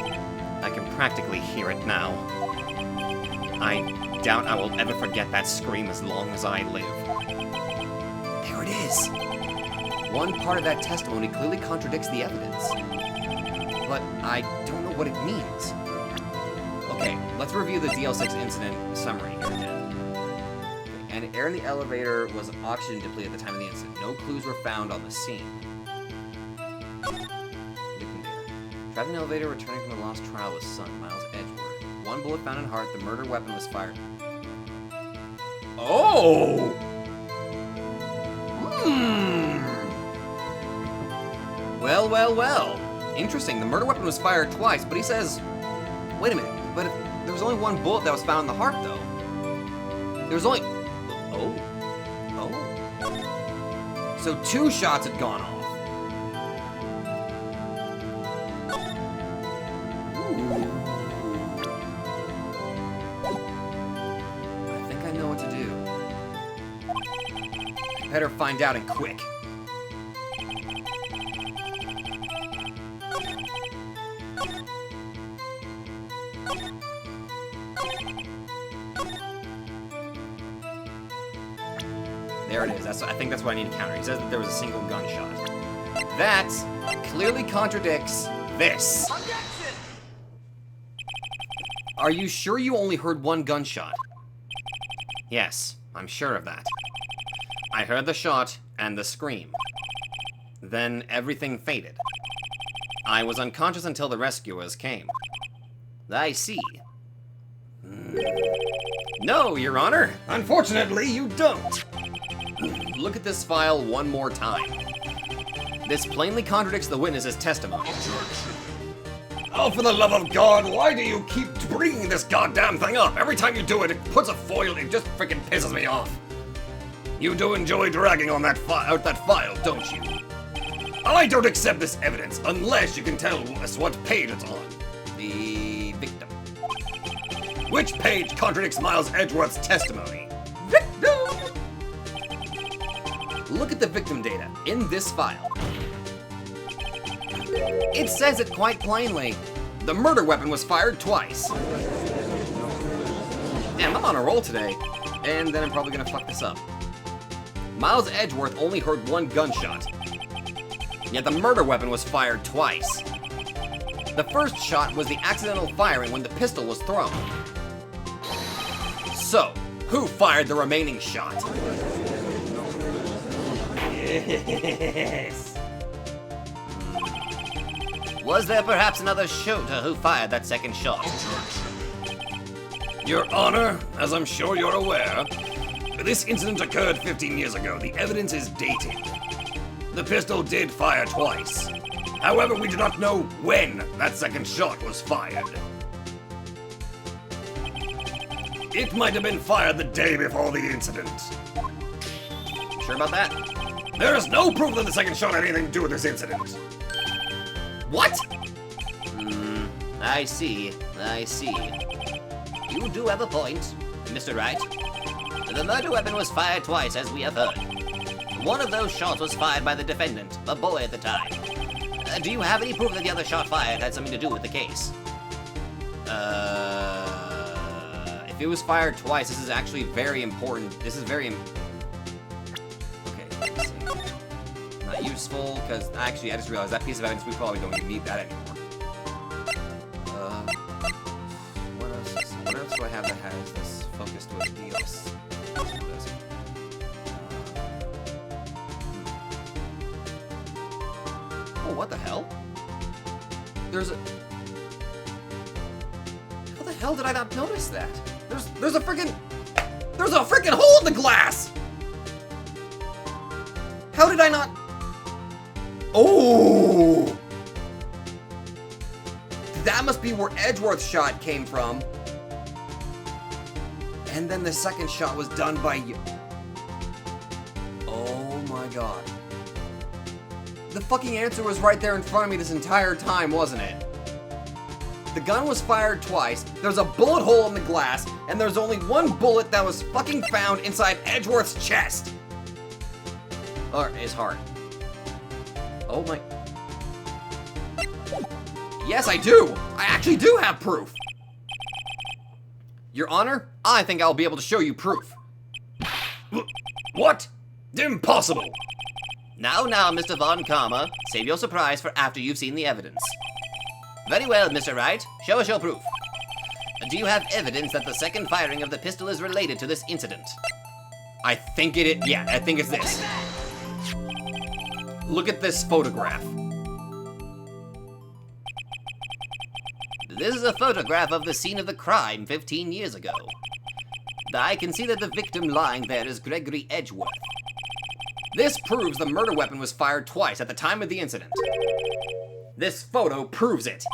I can practically hear it now. I doubt I will ever forget that scream as long as I live. There it is! One part of that testimony clearly contradicts the evidence. But I don't know what it means. Okay, let's review the DL-6 incident summary here again. Okay, and air in the elevator was oxygen depleted at the time of the incident. No clues were found on the scene. Trapped in the elevator, returning from the lost trial was son, Miles Edgeworth. One bullet found in heart, the murder weapon was fired. Oh! Well, well, well. Interesting, the murder weapon was fired twice, but he says... Wait a minute, but there was only one bullet that was found in the heart, though. There was only... Oh. Oh. So 2 shots had gone off. Better find out and quick. There it is. I think that's what I need to counter. He says that there was a single gunshot. That clearly contradicts this. Are you sure you only heard 1 gunshot? Yes, I'm sure of that. I heard the shot and the scream. Then everything faded. I was unconscious until the rescuers came. I see. No, Your Honor. Unfortunately, you don't. Look at this file one more time. This plainly contradicts the witness's testimony. Oh, for the love of God, why do you keep bringing this goddamn thing up? Every time you do it, it puts a foil, it just freaking pisses me off. You do enjoy dragging on that out that file, don't you? I don't accept this evidence unless you can tell us what page it's on. The victim. Which page contradicts Miles Edgeworth's testimony? Victim! Look at the victim data in this file. It says it quite plainly. The murder weapon was fired twice. Damn, I'm on a roll today. And then I'm probably gonna fuck this up. Miles Edgeworth only heard 1 gunshot. Yet the murder weapon was fired twice. The first shot was the accidental firing when the pistol was thrown. So, who fired the remaining shot? Yes. Was there perhaps another shooter who fired that second shot? Your Honor, as I'm sure you're aware, this incident occurred 15 years ago. The evidence is dated. The pistol did fire twice. However, we do not know when that second shot was fired. It might have been fired the day before the incident. Sure about that? There is no proof that the second shot had anything to do with this incident. What? I see. You do have a point, Mr. Wright. The murder weapon was fired twice, as we have heard. One of those shots was fired by the defendant, a boy at the time. Do you have any proof that the other shot fired had something to do with the case? If it was fired twice, this is actually very important. This is very... Okay, let's see. Not useful, because actually I just realized that piece of evidence, we probably don't even need that anymore. What else do I have that has this focused with deals? Oh, what the hell? There's a... How the hell did I not notice that? There's a freaking hole in the glass! How did I not... Oh! That must be where Edgeworth's shot came from. And then the second shot was done by you. Oh my god. The fucking answer was right there in front of me this entire time, wasn't it? The gun was fired twice, there's a bullet hole in the glass, and there's only one bullet that was fucking found inside Edgeworth's chest. Or his heart. Oh my... Yes, I do! I actually do have proof! Your Honor, I think I'll be able to show you proof. What? Impossible! Now, Mr. Von Karma, save your surprise for after you've seen the evidence. Very well, Mr. Wright, show us your proof. Do you have evidence that the second firing of the pistol is related to this incident? I think it is. Yeah, I think it's this. Look at this photograph. This is a photograph of the scene of the crime 15 years ago. I can see that the victim lying there is Gregory Edgeworth. This proves the murder weapon was fired twice at the time of the incident. This photo proves it.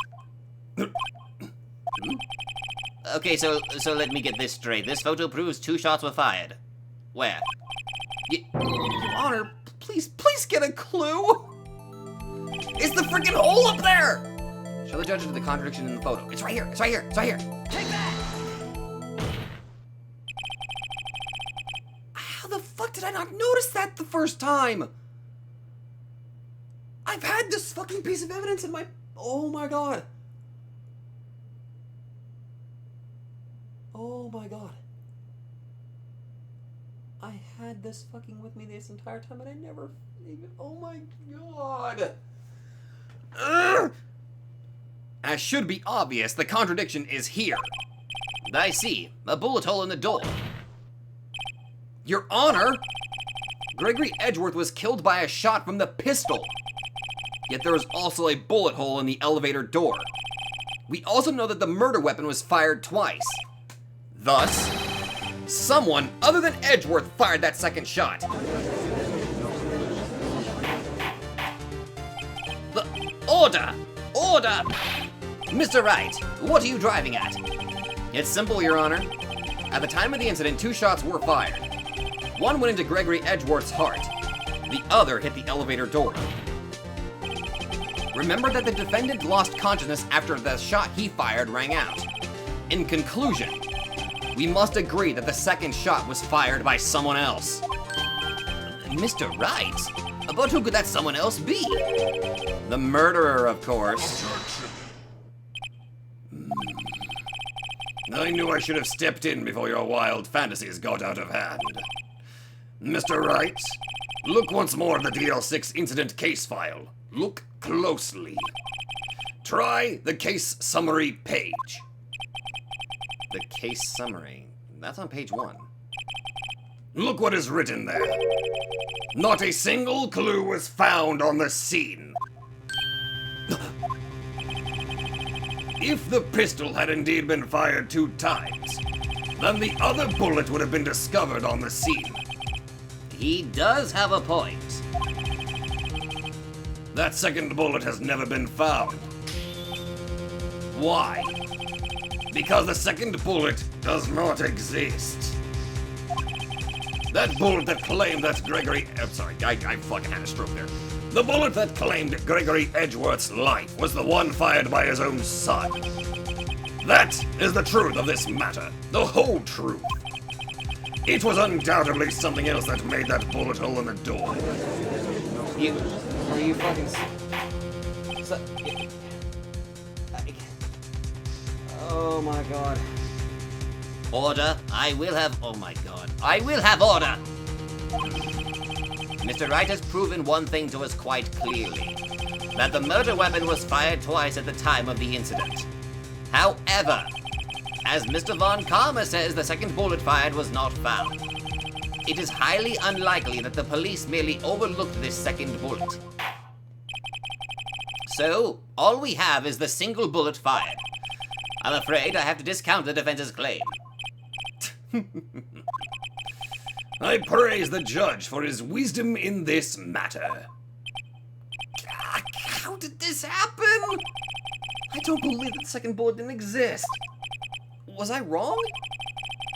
Okay, so let me get this straight. This photo proves 2 shots were fired. Where? Your Honor, please get a clue. It's the freaking hole up there. Show the judge the contradiction in the photo. It's right here. It's right here. It's right here. Take that! How the fuck did I not notice that the first time? I've had this fucking piece of evidence in my... Oh my god. Oh my god. I had this fucking with me this entire time and I never even... Oh my god. Ugh. As should be obvious, the contradiction is here. I see. A bullet hole in the door. Your Honor, Gregory Edgeworth was killed by a shot from the pistol. Yet there was also a bullet hole in the elevator door. We also know that the murder weapon was fired twice. Thus, someone other than Edgeworth fired that second shot. Order! Order! Mr. Wright, what are you driving at? It's simple, Your Honor. At the time of the incident, 2 shots were fired. One went into Gregory Edgeworth's heart. The other hit the elevator door. Remember that the defendant lost consciousness after the shot he fired rang out. In conclusion, we must agree that the second shot was fired by someone else. Mr. Wright? But who could that someone else be? The murderer, of course. I knew I should have stepped in before your wild fantasies got out of hand. Mr. Wright, look once more at the DL-6 incident case file. Look closely. Try the case summary page. The case summary. That's on page 1. Look what is written there. Not a single clue was found on the scene. If the pistol had indeed been fired 2 times, then the other bullet would have been discovered on the scene. He does have a point. That second bullet has never been found. Why? Because the second bullet does not exist. That bullet that claimed that Gregory... I'm sorry, I fucking had a stroke there. The bullet that claimed Gregory Edgeworth's life was the one fired by his own son. That is the truth of this matter. The whole truth. It was undoubtedly something else that made that bullet hole in the door. Are you fucking... Oh my god. Order. I will have... Oh my god. I will have order! Mr. Wright has proven one thing to us quite clearly. That the murder weapon was fired twice at the time of the incident. However, as Mr. Von Karma says, the second bullet fired was not found. It is highly unlikely that the police merely overlooked this second bullet. So, all we have is the single bullet fired. I'm afraid I have to discount the defense's claim. I praise the judge for his wisdom in this matter. How did this happen? I don't believe that the second bullet didn't exist. Was I wrong?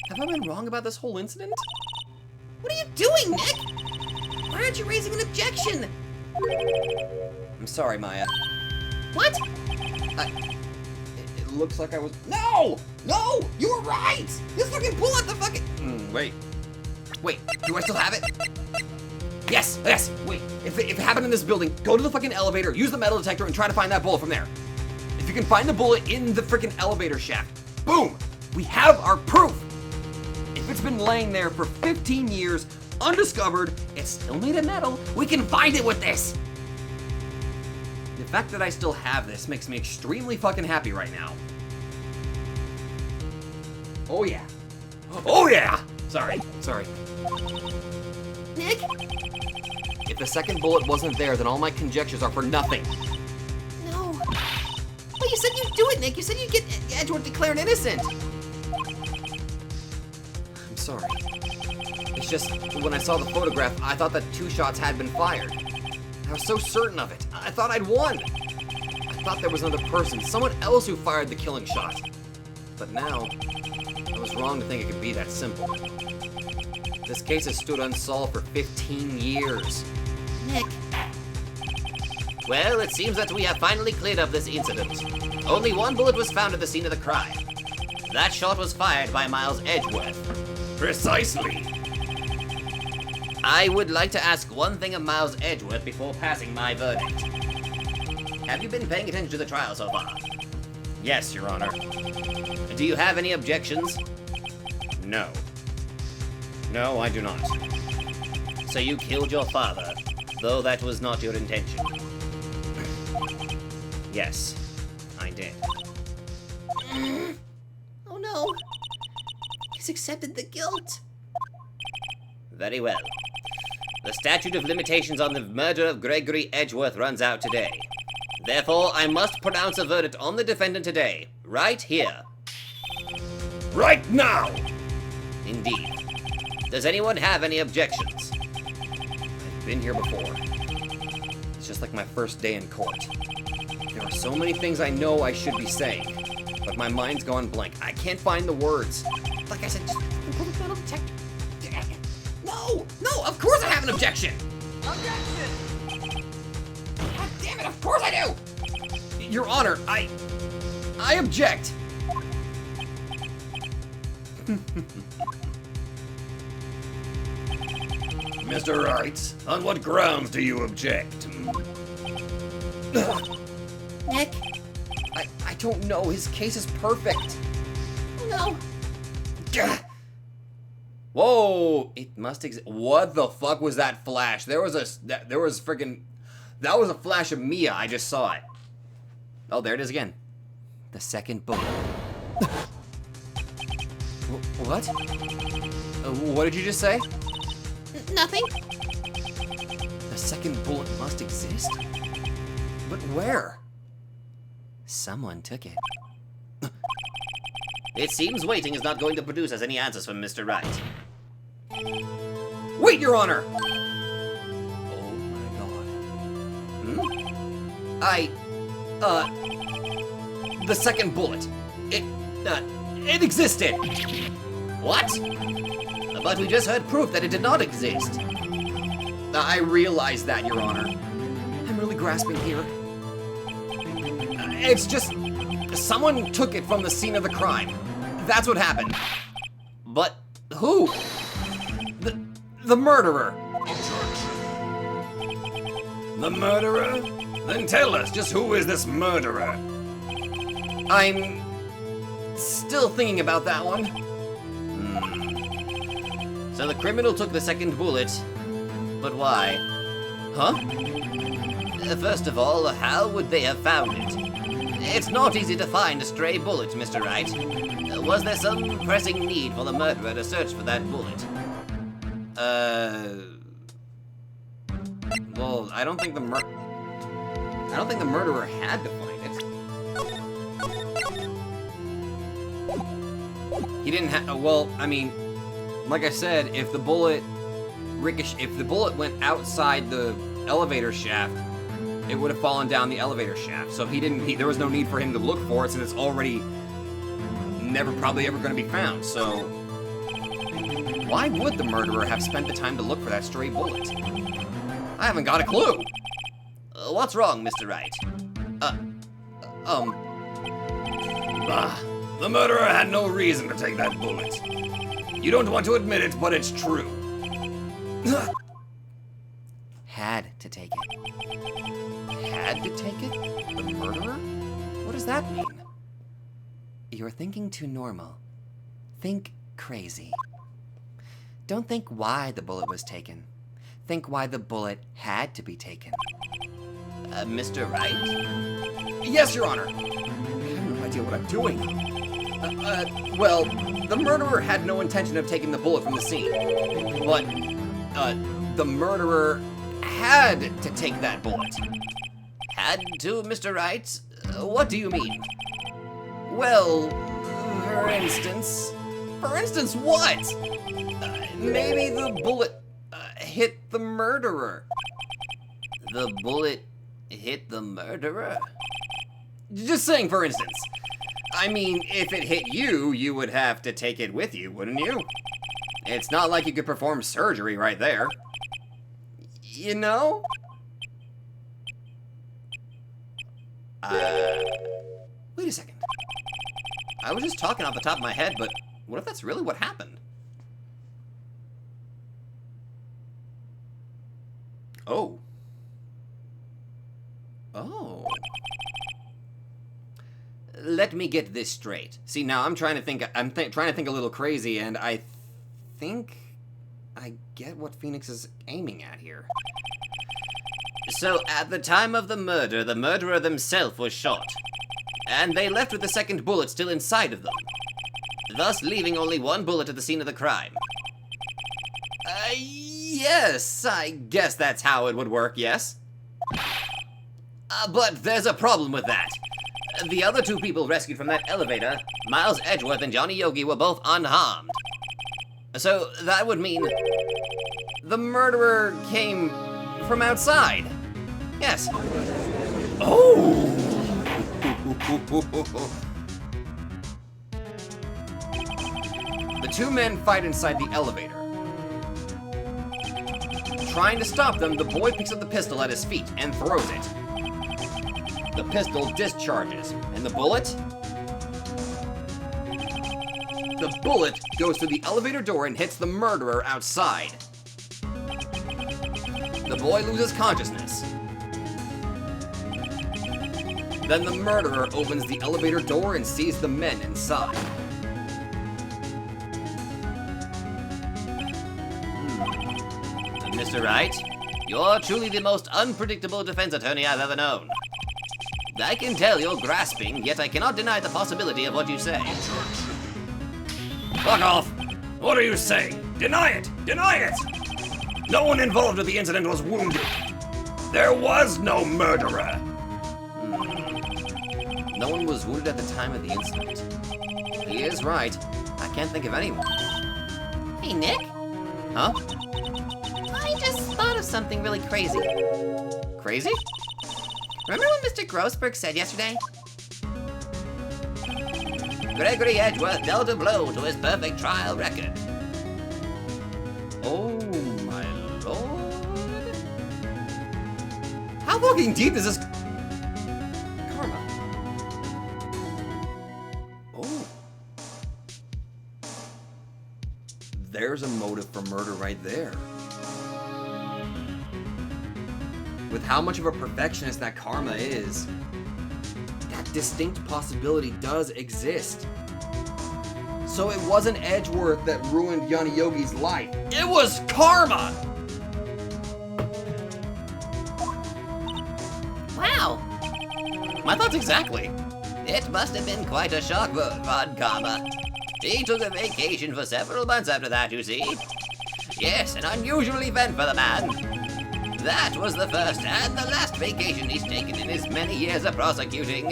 Have I been wrong about this whole incident? What are you doing, Nick? Why aren't you raising an objection? I'm sorry, Maya. What? It looks like I was... No! No! You were right! This fucking bullet, the fucking... Wait, do I still have it? Yes! Wait, if it happened in this building, go to the fucking elevator, use the metal detector, and try to find that bullet from there. If you can find the bullet in the freaking elevator shaft, boom! We have our proof! If it's been laying there for 15 years, undiscovered, it's still made of metal, we can find it with this! The fact that I still have this makes me extremely fucking happy right now. Oh yeah. Oh yeah! Sorry. Nick? If the second bullet wasn't there, then all my conjectures are for nothing. No. Well, you said you'd do it, Nick. You said you'd get Edgeworth declared innocent. I'm sorry. It's just, when I saw the photograph, I thought that 2 shots had been fired. I was so certain of it. I thought I'd won. I thought there was another person, someone else who fired the killing shot. But now, I was wrong to think it could be that simple. This case has stood unsolved for 15 years. Nick. Well, it seems that we have finally cleared up this incident. Only 1 bullet was found at the scene of the crime. That shot was fired by Miles Edgeworth. Precisely. I would like to ask one thing of Miles Edgeworth before passing my verdict. Have you been paying attention to the trial so far? Yes, Your Honor. Do you have any objections? No. No, I do not. So you killed your father, though that was not your intention. Yes, I did. Oh no. He's accepted the guilt. Very well. The statute of limitations on the murder of Gregory Edgeworth runs out today. Therefore, I must pronounce a verdict on the defendant today, right here. Right now! Indeed. Does anyone have any objections? I've been here before. It's just like my first day in court. There are so many things I know I should be saying, but my mind's gone blank. I can't find the words. Like I said, just pull the metal detector. No, of course I have an objection. Objection! God damn it, of course I do! Your Honor, I object. Mr. Wright, on what grounds do you object? Nick? I don't know. His case is perfect. No. Whoa! It must exist. What the fuck was that flash? That was a flash of Mia. I just saw it. Oh, there it is again. The second bullet. What? What did you just say? Nothing. The second bullet must exist? But where? Someone took it. It seems waiting is not going to produce us any answers from Mr. Wright. Wait, Your Honor! Oh my god. The second bullet. It existed! What? But we just heard proof that it did not exist. I realize that, Your Honor. I'm really grasping here. It's just... someone took it from the scene of the crime. That's what happened. But who? The murderer. The murderer? Then tell us, just who is this murderer? I'm still thinking about that one. So the criminal took the second bullet, but why? Huh? First of all, how would they have found it? It's not easy to find a stray bullet, Mr. Wright. Was there some pressing need for the murderer to search for that bullet? Well, I don't think the murderer had to find it. He didn't have. Well, I mean, like I said, if the bullet went outside the elevator shaft, it would have fallen down the elevator shaft. So there was no need for him to look for it, since it's already never, probably ever going to be found. So Why would the murderer have spent the time to look for that stray bullet? I haven't got a clue. What's wrong, Mr. Wright? The murderer had no reason to take that bullet. You don't want to admit it, but it's true. Had to take it. Had to take it? The murderer? What does that mean? You're thinking too normal. Think crazy. Don't think why the bullet was taken. Think why the bullet had to be taken. Mr. Wright? Yes, Your Honor. I have no idea what I'm doing. Well, the murderer had no intention of taking the bullet from the scene. But, the murderer had to take that bullet. Had to, Mr. Wright? What do you mean? Well, for instance... For instance, what? Maybe the bullet hit the murderer. The bullet hit the murderer? Just saying, for instance. I mean, if it hit you, you would have to take it with you, wouldn't you? It's not like you could perform surgery right there. You know? Wait a second. I was just talking off the top of my head, but what if that's really what happened? Oh. Oh. Let me get this straight. See, now I'm trying to think. Trying to think a little crazy, and I think I get what Phoenix is aiming at here. So, at the time of the murder, the murderer themselves was shot, and they left with the second bullet still inside of them, thus leaving only one bullet at the scene of the crime. Yes, I guess that's how it would work, yes? But there's a problem with that. The other two people rescued from that elevator, Miles Edgeworth and Yanni Yogi, were both unharmed. So that would mean The murderer came from outside. Yes. Oh! The two men fight inside the elevator. Trying to stop them, the boy picks up the pistol at his feet and throws it. The pistol discharges, and the bullet? The bullet goes through the elevator door and hits the murderer outside. The boy loses consciousness. Then the murderer opens the elevator door and sees the men inside. Mr. Wright, you're truly the most unpredictable defense attorney I've ever known. I can tell you're grasping, yet I cannot deny the possibility of what you say. Fuck off! What are you saying? Deny it! Deny it! No one involved with the incident was wounded. There was no murderer. No one was wounded at the time of the incident. He is right. I can't think of anyone. Hey, Nick? Huh? I just thought of something really crazy. Crazy? Remember what Mr. Grossberg said yesterday? Gregory Edgeworth dealt a blow to his perfect trial record. Oh my lord. How fucking deep is this? Karma. Oh. There's a motive for murder right there. With how much of a perfectionist that Karma is, that distinct possibility does exist. So it wasn't Edgeworth that ruined Yanni Yogi's life. It was Karma! Wow. My thoughts exactly. It must have been quite a shock for Von Karma. He took a vacation for several months after that, you see. Yes, an unusual event for the man. That was the first and the last vacation he's taken in his many years of prosecuting.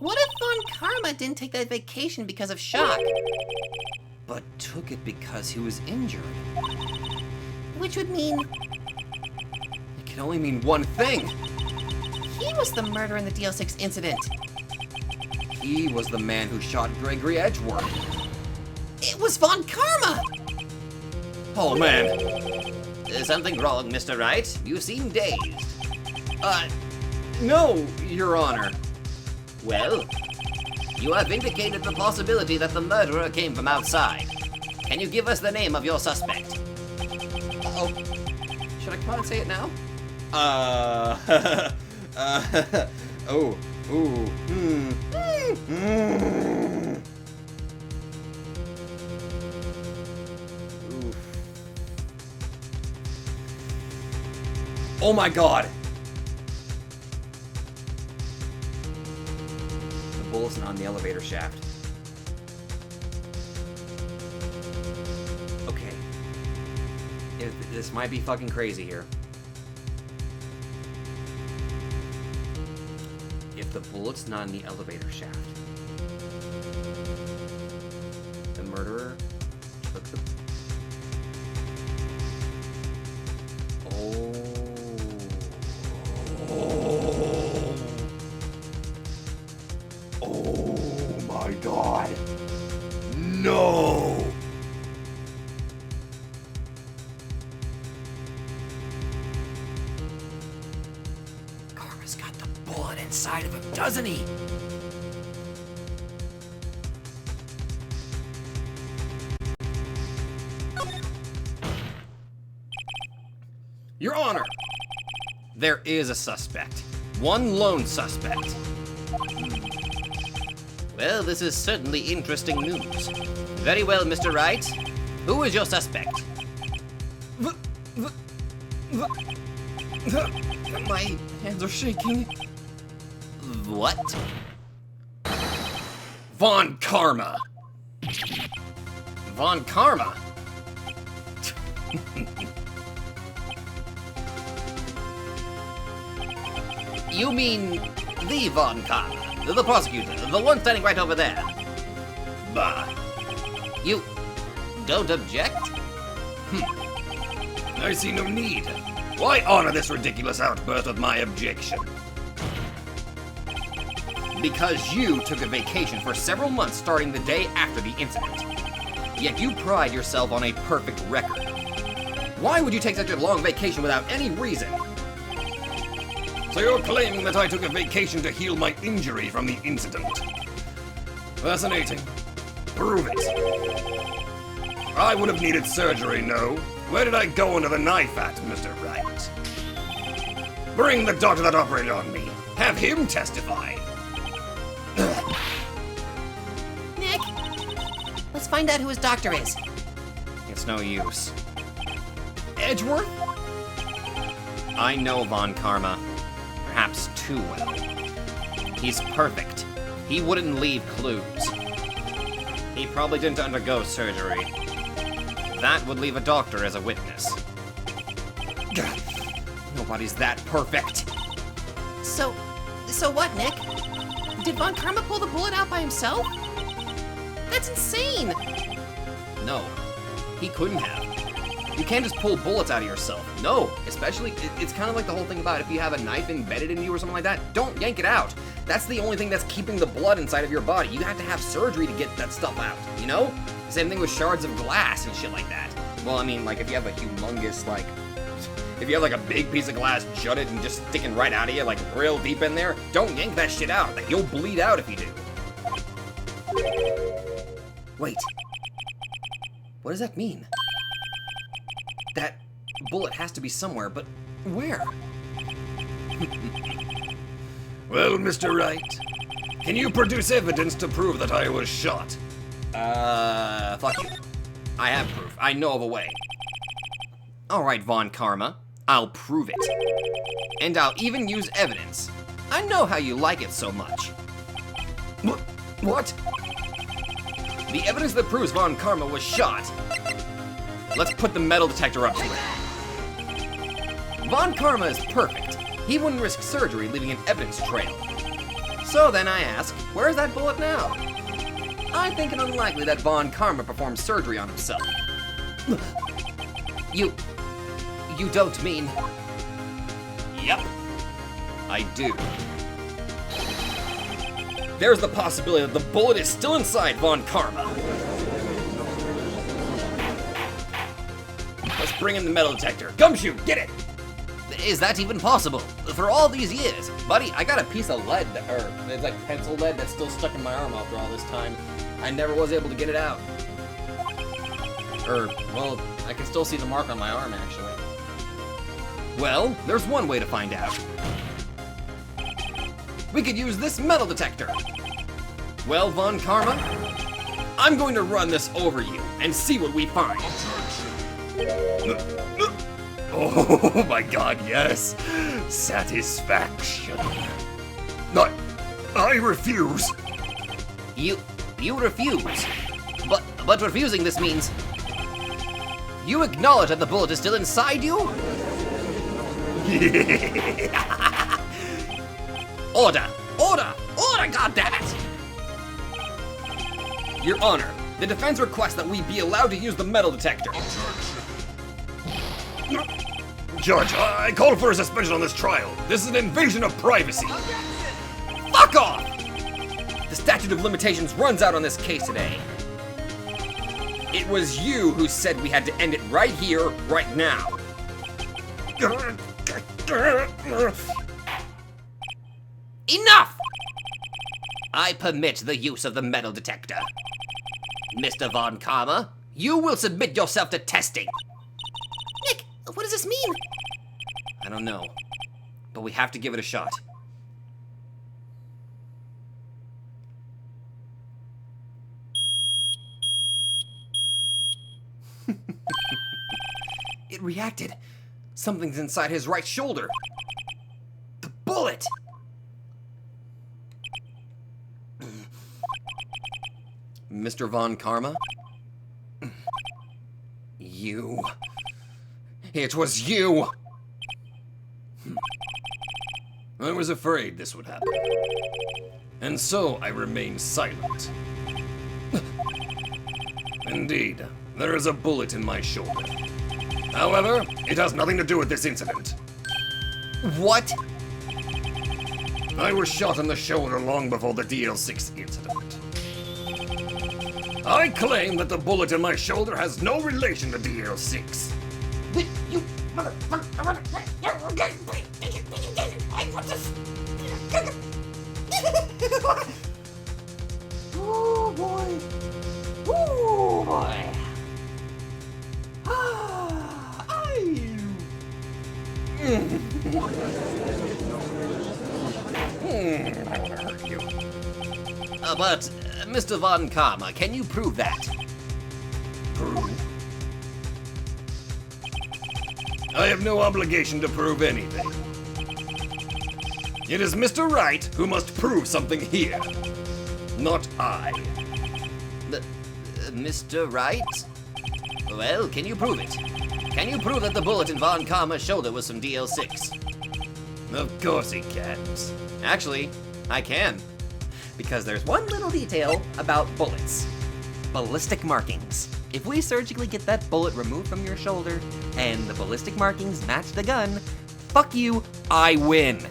What if Von Karma didn't take that vacation because of shock? But took it because he was injured. Which would mean It can only mean one thing. he was the murderer in the DL-6 incident. He was the man who shot Gregory Edgeworth. It was Von Karma! Oh man. Is something wrong, Mr. Wright? You seem dazed. No, Your Honor. Well, you have indicated the possibility that the murderer came from outside. Can you give us the name of your suspect? Oh, should I come out and say it now? Oh my god. The bullet's not on the elevator shaft. Okay. This might be fucking crazy here. If the bullet's not in the elevator shaft, the murderer took the... Oh my god. No! Karma's got the bullet inside of him, doesn't he? Your Honor! There is a suspect. One lone suspect. Well, this is certainly interesting news. Very well, Mr. Wright. Who is your suspect? My hands are shaking. What? Von Karma. Von Karma? You mean the Von Karma, the prosecutor, the one standing right over there? Bah. You don't object? I see no need. Why honor this ridiculous outburst with my objection? Because you took a vacation for several months starting the day after the incident. Yet you pride yourself on a perfect record. Why would you take such a long vacation without any reason? So you're claiming that I took a vacation to heal my injury from the incident? Fascinating. Prove it. I would have needed surgery, no? Where did I go under the knife at, Mr. Wright? Bring the doctor that operated on me. Have him testify. Nick, let's find out who his doctor is. It's no use. Edgeworth? I know Von Karma. Perhaps too well. He's perfect. He wouldn't leave clues. He probably didn't undergo surgery. That would leave a doctor as a witness. Nobody's that perfect. So what, Nick? Did Von Karma pull the bullet out by himself? That's insane! No, he couldn't have. You can't just pull bullets out of yourself. No, especially, it's kind of like the whole thing about if you have a knife embedded in you or something like that, don't yank it out. That's the only thing that's keeping the blood inside of your body. You have to have surgery to get that stuff out, you know? Same thing with shards of glass and shit like that. Well, I mean, like, if you have a humongous, like, if you have, like, a big piece of glass jutted and just sticking right out of you, like, real deep in there, don't yank that shit out. Like, you'll bleed out if you do. Wait. What does that mean? That bullet has to be somewhere, but where? Well, Mr. Wright, can you produce evidence to prove that I was shot? Fuck you. I have proof. I know of a way. Alright, Von Karma. I'll prove it. And I'll even use evidence. I know how you like it so much. What? The evidence that proves Von Karma was shot. Let's put the metal detector up to it. Von Karma is perfect. He wouldn't risk surgery leaving an evidence trail. So then I ask, where's that bullet now? I think it unlikely that Von Karma performed surgery on himself. You don't mean... Yep, I do. There's the possibility that the bullet is still inside Von Karma. bring in the metal detector. Gumshoe, get it! Is that even possible? For all these years? Buddy, I got a piece of lead, or it's like pencil lead that's still stuck in my arm after all this time. I never was able to get it out. Well, I can still see the mark on my arm, actually. Well, there's one way to find out. We could use this metal detector. Well, Von Karma, I'm going to run this over you and see what we find. Oh my god, yes. Satisfaction. I refuse. You refuse. But refusing this means you acknowledge that the bullet is still inside you? Order! Order! Order, goddammit! Your Honor, the defense requests that we be allowed to use the metal detector. Judge, I call for a suspension on this trial. This is an invasion of privacy. Fuck off! The statute of limitations runs out on this case today. It was you who said we had to end it right here, right now. Enough! I permit the use of the metal detector. Mr. Von Karma, you will submit yourself to testing. Nick, what does this mean? I don't know, but we have to give it a shot. It reacted. Something's inside his right shoulder. The bullet! Mr. Von Karma? You. It was you! I was afraid this would happen. And so I remained silent. Indeed, there is a bullet in my shoulder. However, it has nothing to do with this incident. What? I was shot in the shoulder long before the DL-6 incident. I claim that the bullet in my shoulder has no relation to DL-6. You motherfucker! Oh boy! Oh boy! But, Mr. Von Karma, can you prove that? Prove? I have no obligation to prove anything. It is Mr. Wright who must prove something here, not I. Mr. Wright? Well, can you prove it? Can you prove that the bullet in Von Karma's shoulder was from DL-6? Of course he can't. Actually, I can. Because there's one little detail about bullets. Ballistic markings. If we surgically get that bullet removed from your shoulder, and the ballistic markings match the gun, fuck you, I win.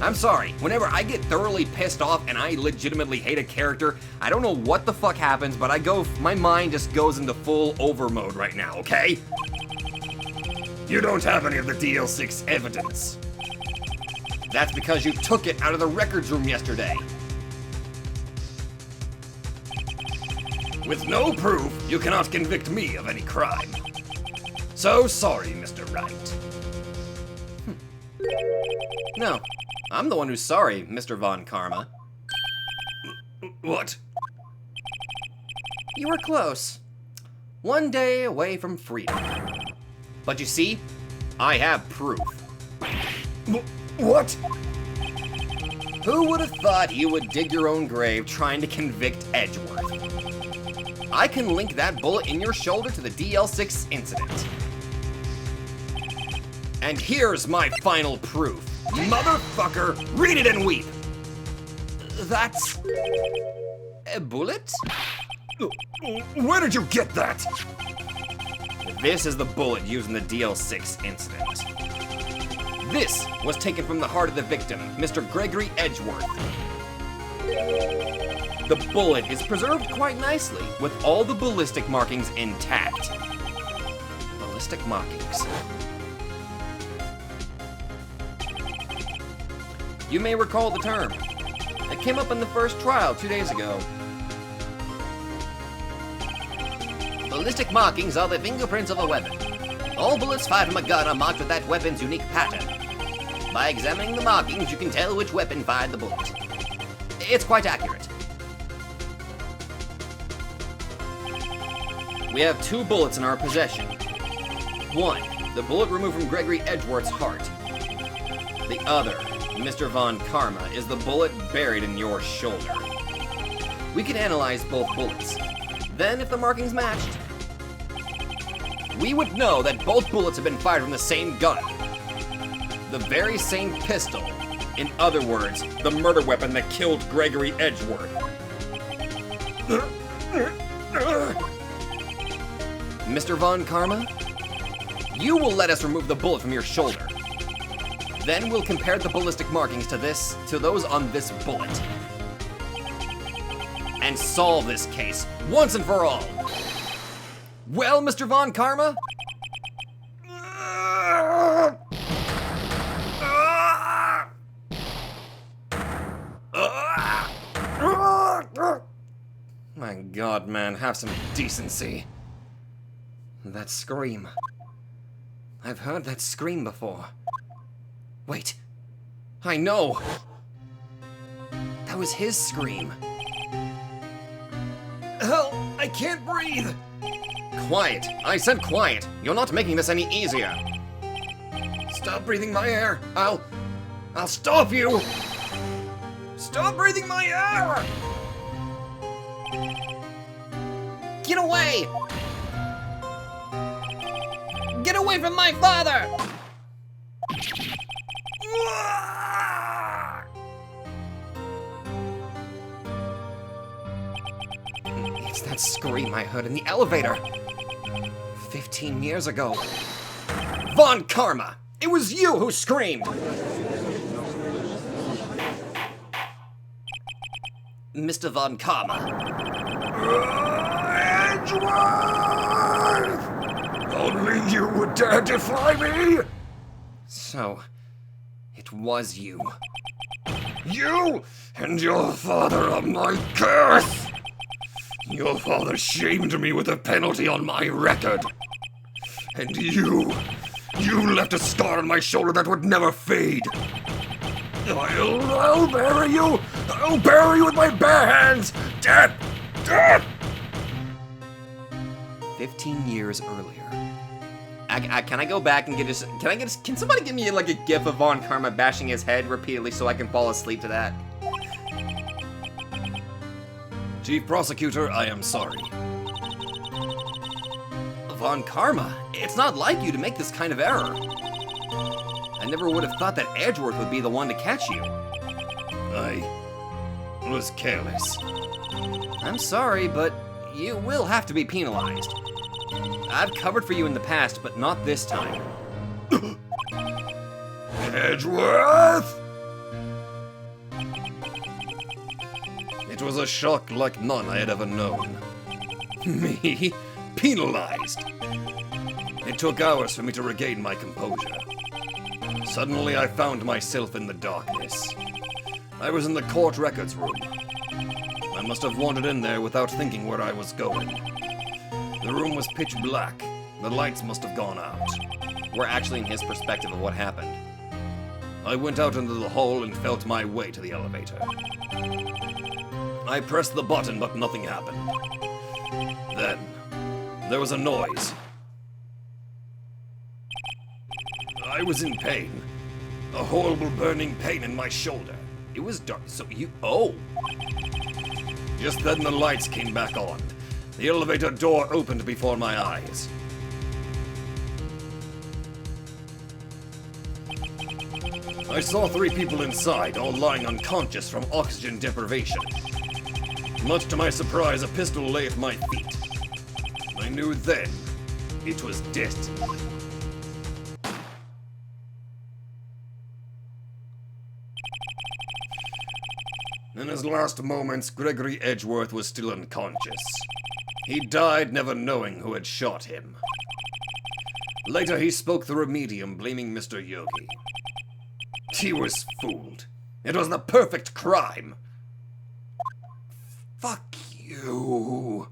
I'm sorry, whenever I get thoroughly pissed off and I legitimately hate a character, I don't know what the fuck happens, but my mind just goes into full over mode right now, okay? You don't have any of the DL-6 evidence. That's because you took it out of the records room yesterday. With no proof, you cannot convict me of any crime. So sorry, Mr. Wright. No, I'm the one who's sorry, Mr. Von Karma. What? You were close. One day away from freedom. But you see, I have proof. What? Who would have thought you would dig your own grave trying to convict Edgeworth? I can link that bullet in your shoulder to the DL-6 incident. And here's my final proof. Motherfucker, read it and weep! That's a bullet? Where did you get that? This is the bullet used in the DL-6 incident. This was taken from the heart of the victim, Mr. Gregory Edgeworth. The bullet is preserved quite nicely, with all the ballistic markings intact. ballistic markings. You may recall the term. It came up in the first trial 2 days ago. Ballistic markings are the fingerprints of a weapon. All bullets fired from a gun are marked with that weapon's unique pattern. By examining the markings, you can tell which weapon fired the bullet. It's quite accurate. We have 2 bullets in our possession. 1, the bullet removed from Gregory Edgeworth's heart. The other, Mr. Von Karma, is the bullet buried in your shoulder. We can analyze both bullets. Then, if the markings matched, we would know that both bullets have been fired from the same gun. The very same pistol. In other words, the murder weapon that killed Gregory Edgeworth. Mr. Von Karma, you will let us remove the bullet from your shoulder. Then we'll compare the ballistic markings to those on this bullet. And solve this case once and for all. Well, Mr. Von Karma? My God, man, have some decency. That scream. I've heard that scream before. Wait. I know. That was his scream. Help! I can't breathe! Quiet. I said quiet. You're not making this any easier. Stop breathing my air. I'll stop you! Stop breathing my air! Get away! Get away from my father! It's that scream I heard in the elevator. 15 years ago. Von Karma! It was you who screamed! Mr. Von Karma. Edgeworth! Only you would dare defy me? So, it was you. You and your father are my curse! Your father shamed me with a penalty on my record. And you left a scar on my shoulder that would never fade. I'll bury you! I'll bury you with my bare hands! Death! Death! 15 years earlier. Can I go back and can somebody give me like a gif of Von Karma bashing his head repeatedly so I can fall asleep to that? Chief Prosecutor, I am sorry. Von Karma, it's not like you to make this kind of error. I never would have thought that Edgeworth would be the one to catch you. I was careless. I'm sorry, but you will have to be penalized. I've covered for you in the past, but not this time. Edgeworth! It was a shock like none I had ever known. Me? Penalized? It took hours for me to regain my composure. Suddenly I found myself in the darkness. I was in the court records room. I must have wandered in there without thinking where I was going. The room was pitch black. The lights must have gone out. We're actually in his perspective of what happened. I went out into the hall and felt my way to the elevator. I pressed the button, but nothing happened. Then, there was a noise. I was in pain. A horrible burning pain in my shoulder. It was dark, so oh! Just then the lights came back on. The elevator door opened before my eyes. I saw 3 people inside, all lying unconscious from oxygen deprivation. Much to my surprise, a pistol lay at my feet. I knew then it was destiny. In his last moments, Gregory Edgeworth was still unconscious. He died never knowing who had shot him. Later, he spoke through a medium, blaming Mr. Yogi. He was fooled. It was the perfect crime. Fuck you.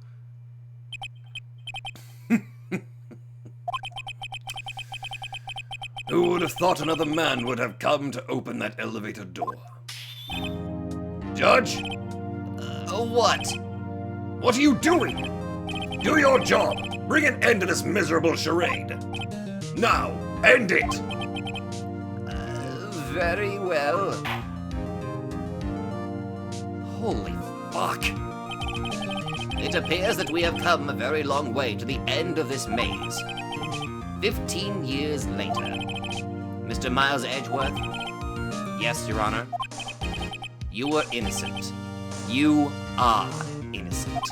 Who would have thought another man would have come to open that elevator door? Judge? What? What are you doing? Do your job. Bring an end to this miserable charade. Now, end it. Very well. Holy fuck. It appears that we have come a very long way to the end of this maze. 15 years later. Mr. Miles Edgeworth? Yes, Your Honor. You were innocent. You are innocent.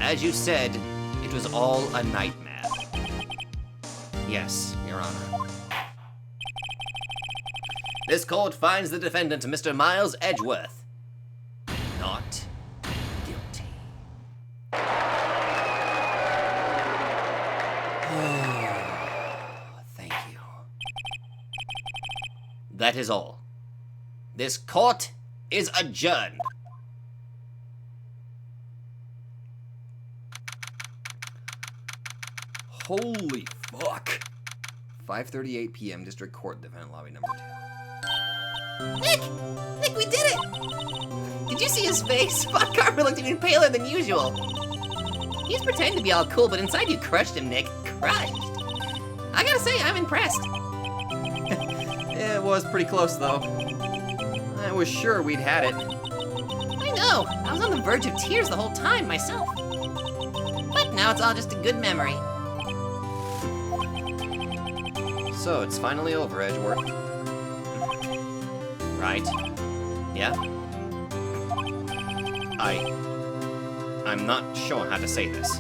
As you said, it was all a nightmare. Yes, Your Honor. This court finds the defendant, Mr. Miles Edgeworth, not guilty. Thank you. That is all. This court is adjourned. Holy fuck. 5:38 p.m. District Court, Defendant Lobby number 2. Nick! Nick, we did it! Did you see his face? Spot Carver looked even paler than usual. He's pretending to be all cool, but inside you crushed him, Nick. Crushed. I gotta say, I'm impressed. It was pretty close, though. I was sure we'd had it. I know. I was on the verge of tears the whole time, myself. But now it's all just a good memory. So, it's finally over, Edgeworth. Right? Yeah? I'm not sure how to say this.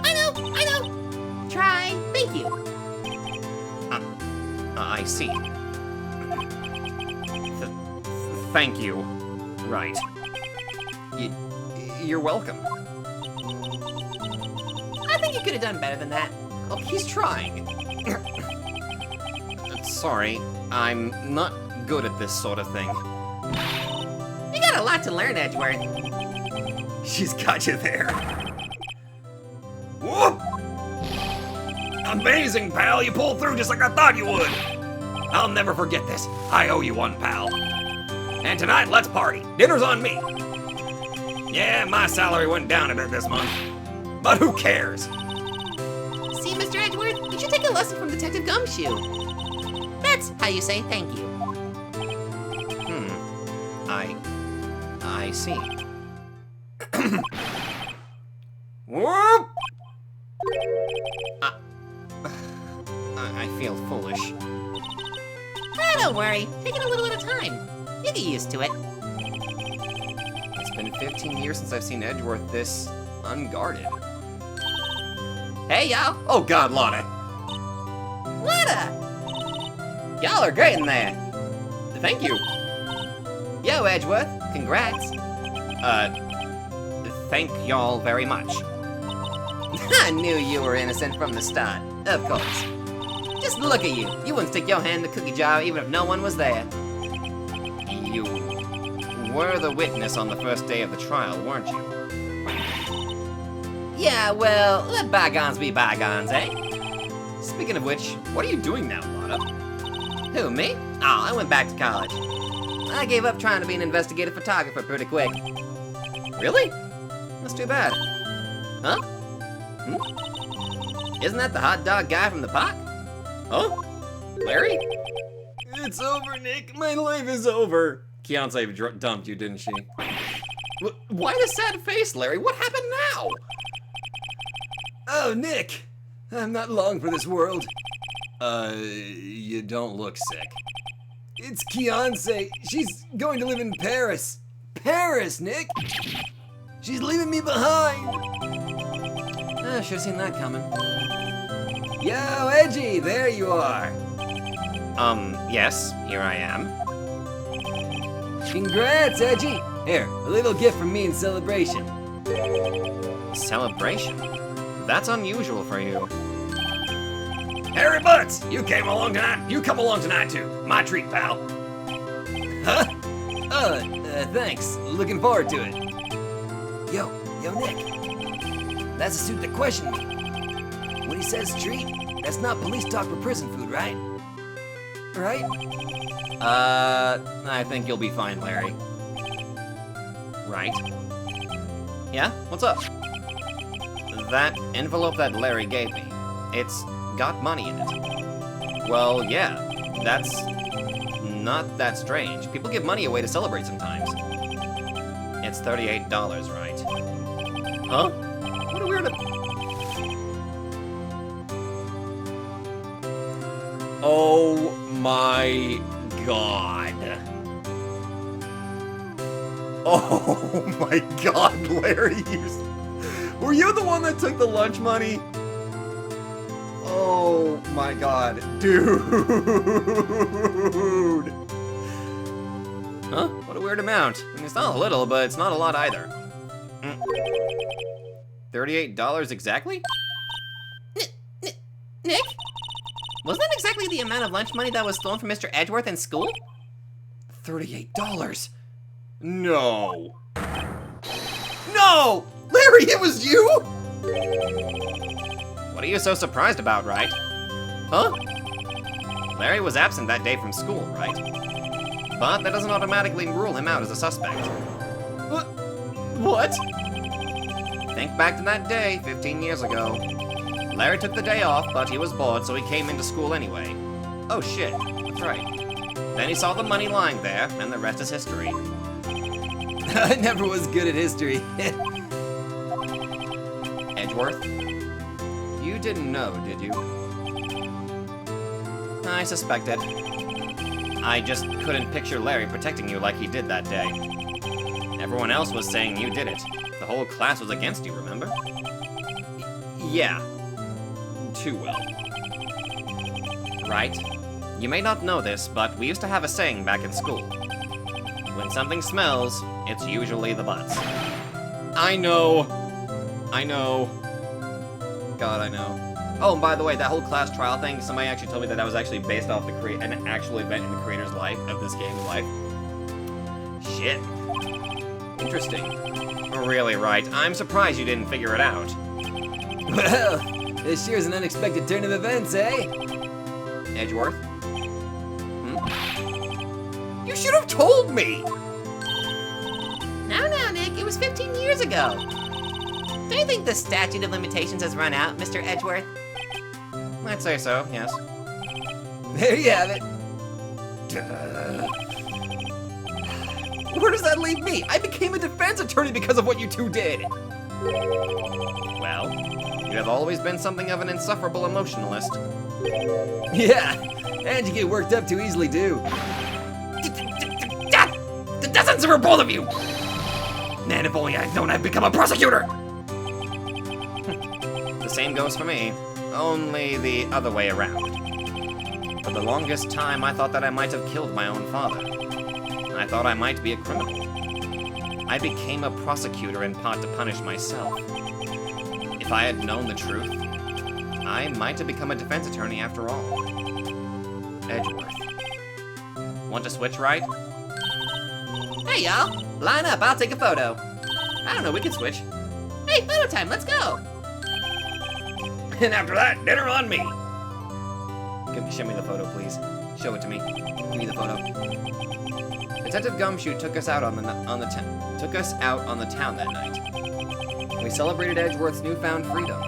I know. Try. Thank you. I see. Thank you. Right. You're welcome. I think you could have done better than that. Oh, he's trying. Sorry, I'm not good at this sort of thing. You got a lot to learn, Edgeworth. She's got you there. Whoop! Amazing, pal. You pulled through just like I thought you would. I'll never forget this. I owe you one, pal. And tonight, let's party. Dinner's on me. Yeah, my salary went down a bit this month. But who cares? See, Mr. Edgeworth, you should take a lesson from Detective Gumshoe. That's how you say thank you. I see. Whoop! I feel foolish. Don't worry. Take it a little at a time. You'll get used to it. It's been 15 years since I've seen Edgeworth this unguarded. Hey, y'all! Oh, God, Lana! Lana! Y'all are great in there! Thank you. Yo, Edgeworth, congrats. Thank y'all very much. I knew you were innocent from the start. Of course. Just look at you. You wouldn't stick your hand in the cookie jar even if no one was there. You were the witness on the first day of the trial, weren't you? Yeah, well, let bygones be bygones, eh? Speaking of which, what are you doing now, Lana? Who, me? Oh, I went back to college. I gave up trying to be an investigative photographer pretty quick. Really? That's too bad. Huh? Isn't that the hot dog guy from the park? Huh? Larry? It's over, Nick. My life is over. Keontae dumped you, didn't she? Why the sad face, Larry? What happened now? Oh, Nick. I'm not long for this world. You don't look sick. It's Keontae. She's going to live in Paris. Paris, Nick! She's leaving me behind! Should've seen that coming. Yo, Edgy, there you are. Yes, here I am. Congrats, Edgy. Here, a little gift from me in celebration. Celebration? That's unusual for you. Harry Butts, you come along tonight too. My treat, pal. Huh? Thanks. Looking forward to it. Yo, Nick. That's a suit that questioned me. When he says treat, that's not police talk for prison food, right? Right? I think you'll be fine, Larry. Right? Yeah? What's up? That envelope that Larry gave me, it's got money in it. Well, yeah, that's not that strange. People give money away to celebrate sometimes. It's $38, right? Huh? What a weird... Oh my god. Oh my god, Larry. Were you the one that took the lunch money? Oh my god, dude. Huh? What a weird amount. I mean, it's not a little, but it's not a lot either. $38 exactly? Nick? Wasn't that exactly the amount of lunch money that was stolen from Mr. Edgeworth in school? $38. No. No! Larry, it was you? What are you so surprised about, Wright? Huh? Larry was absent that day from school, right? But that doesn't automatically rule him out as a suspect. What? Think back to that day, 15 years ago. Larry took the day off, but he was bored, so he came into school anyway. Oh shit, that's right. Then he saw the money lying there, and the rest is history. I never was good at history. Edgeworth? You didn't know, did you? I suspected. I just couldn't picture Larry protecting you like he did that day. Everyone else was saying you did it. The whole class was against you, remember? Yeah. Too well. Right? You may not know this, but we used to have a saying back in school. When something smells, it's usually the butts. I know. I know. God, I know. Oh, and by the way, that whole class trial thing, somebody actually told me that was actually based off an actual event in the creator's life, of this game's life. Shit. Interesting. Really, Right. I'm surprised you didn't figure it out. Well, this sure is an unexpected turn of events, eh? Edgeworth? You should have told me! Now, Nick, it was 15 years ago. Do you think the statute of limitations has run out, Mr. Edgeworth? I'd say so, yes. There you have it. Where does that leave me? I became a defense attorney because of what you two did! Well, you have always been something of an insufferable emotionalist. Yeah, and you get worked up too easily, too. The dozens for both of you! Man, if only I'd known I'd become a prosecutor! The same goes for me, only the other way around. For the longest time, I thought that I might have killed my own father. I thought I might be a criminal. I became a prosecutor in part to punish myself. If I had known the truth, I might have become a defense attorney after all. Edgeworth. Want to switch, right? Hey, y'all. Line up, I'll take a photo. I don't know, we can switch. Hey, photo time, let's go. And after that, dinner on me! Show me the photo, please. Show it to me. Give me the photo. Detective Gumshoe took us out on the town that night. We celebrated Edgeworth's newfound freedom,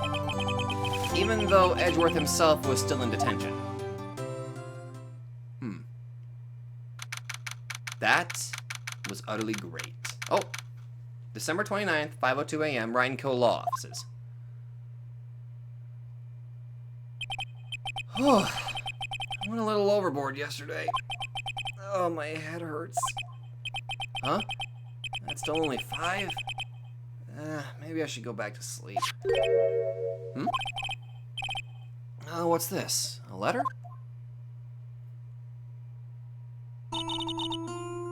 even though Edgeworth himself was still in detention. That was utterly great. Oh, December 29th, 5:02 a.m., Wright & Co. Law Offices. Oh, I went a little overboard yesterday. Oh, my head hurts. Huh? That's still only 5? Maybe I should go back to sleep. Oh, what's this? A letter?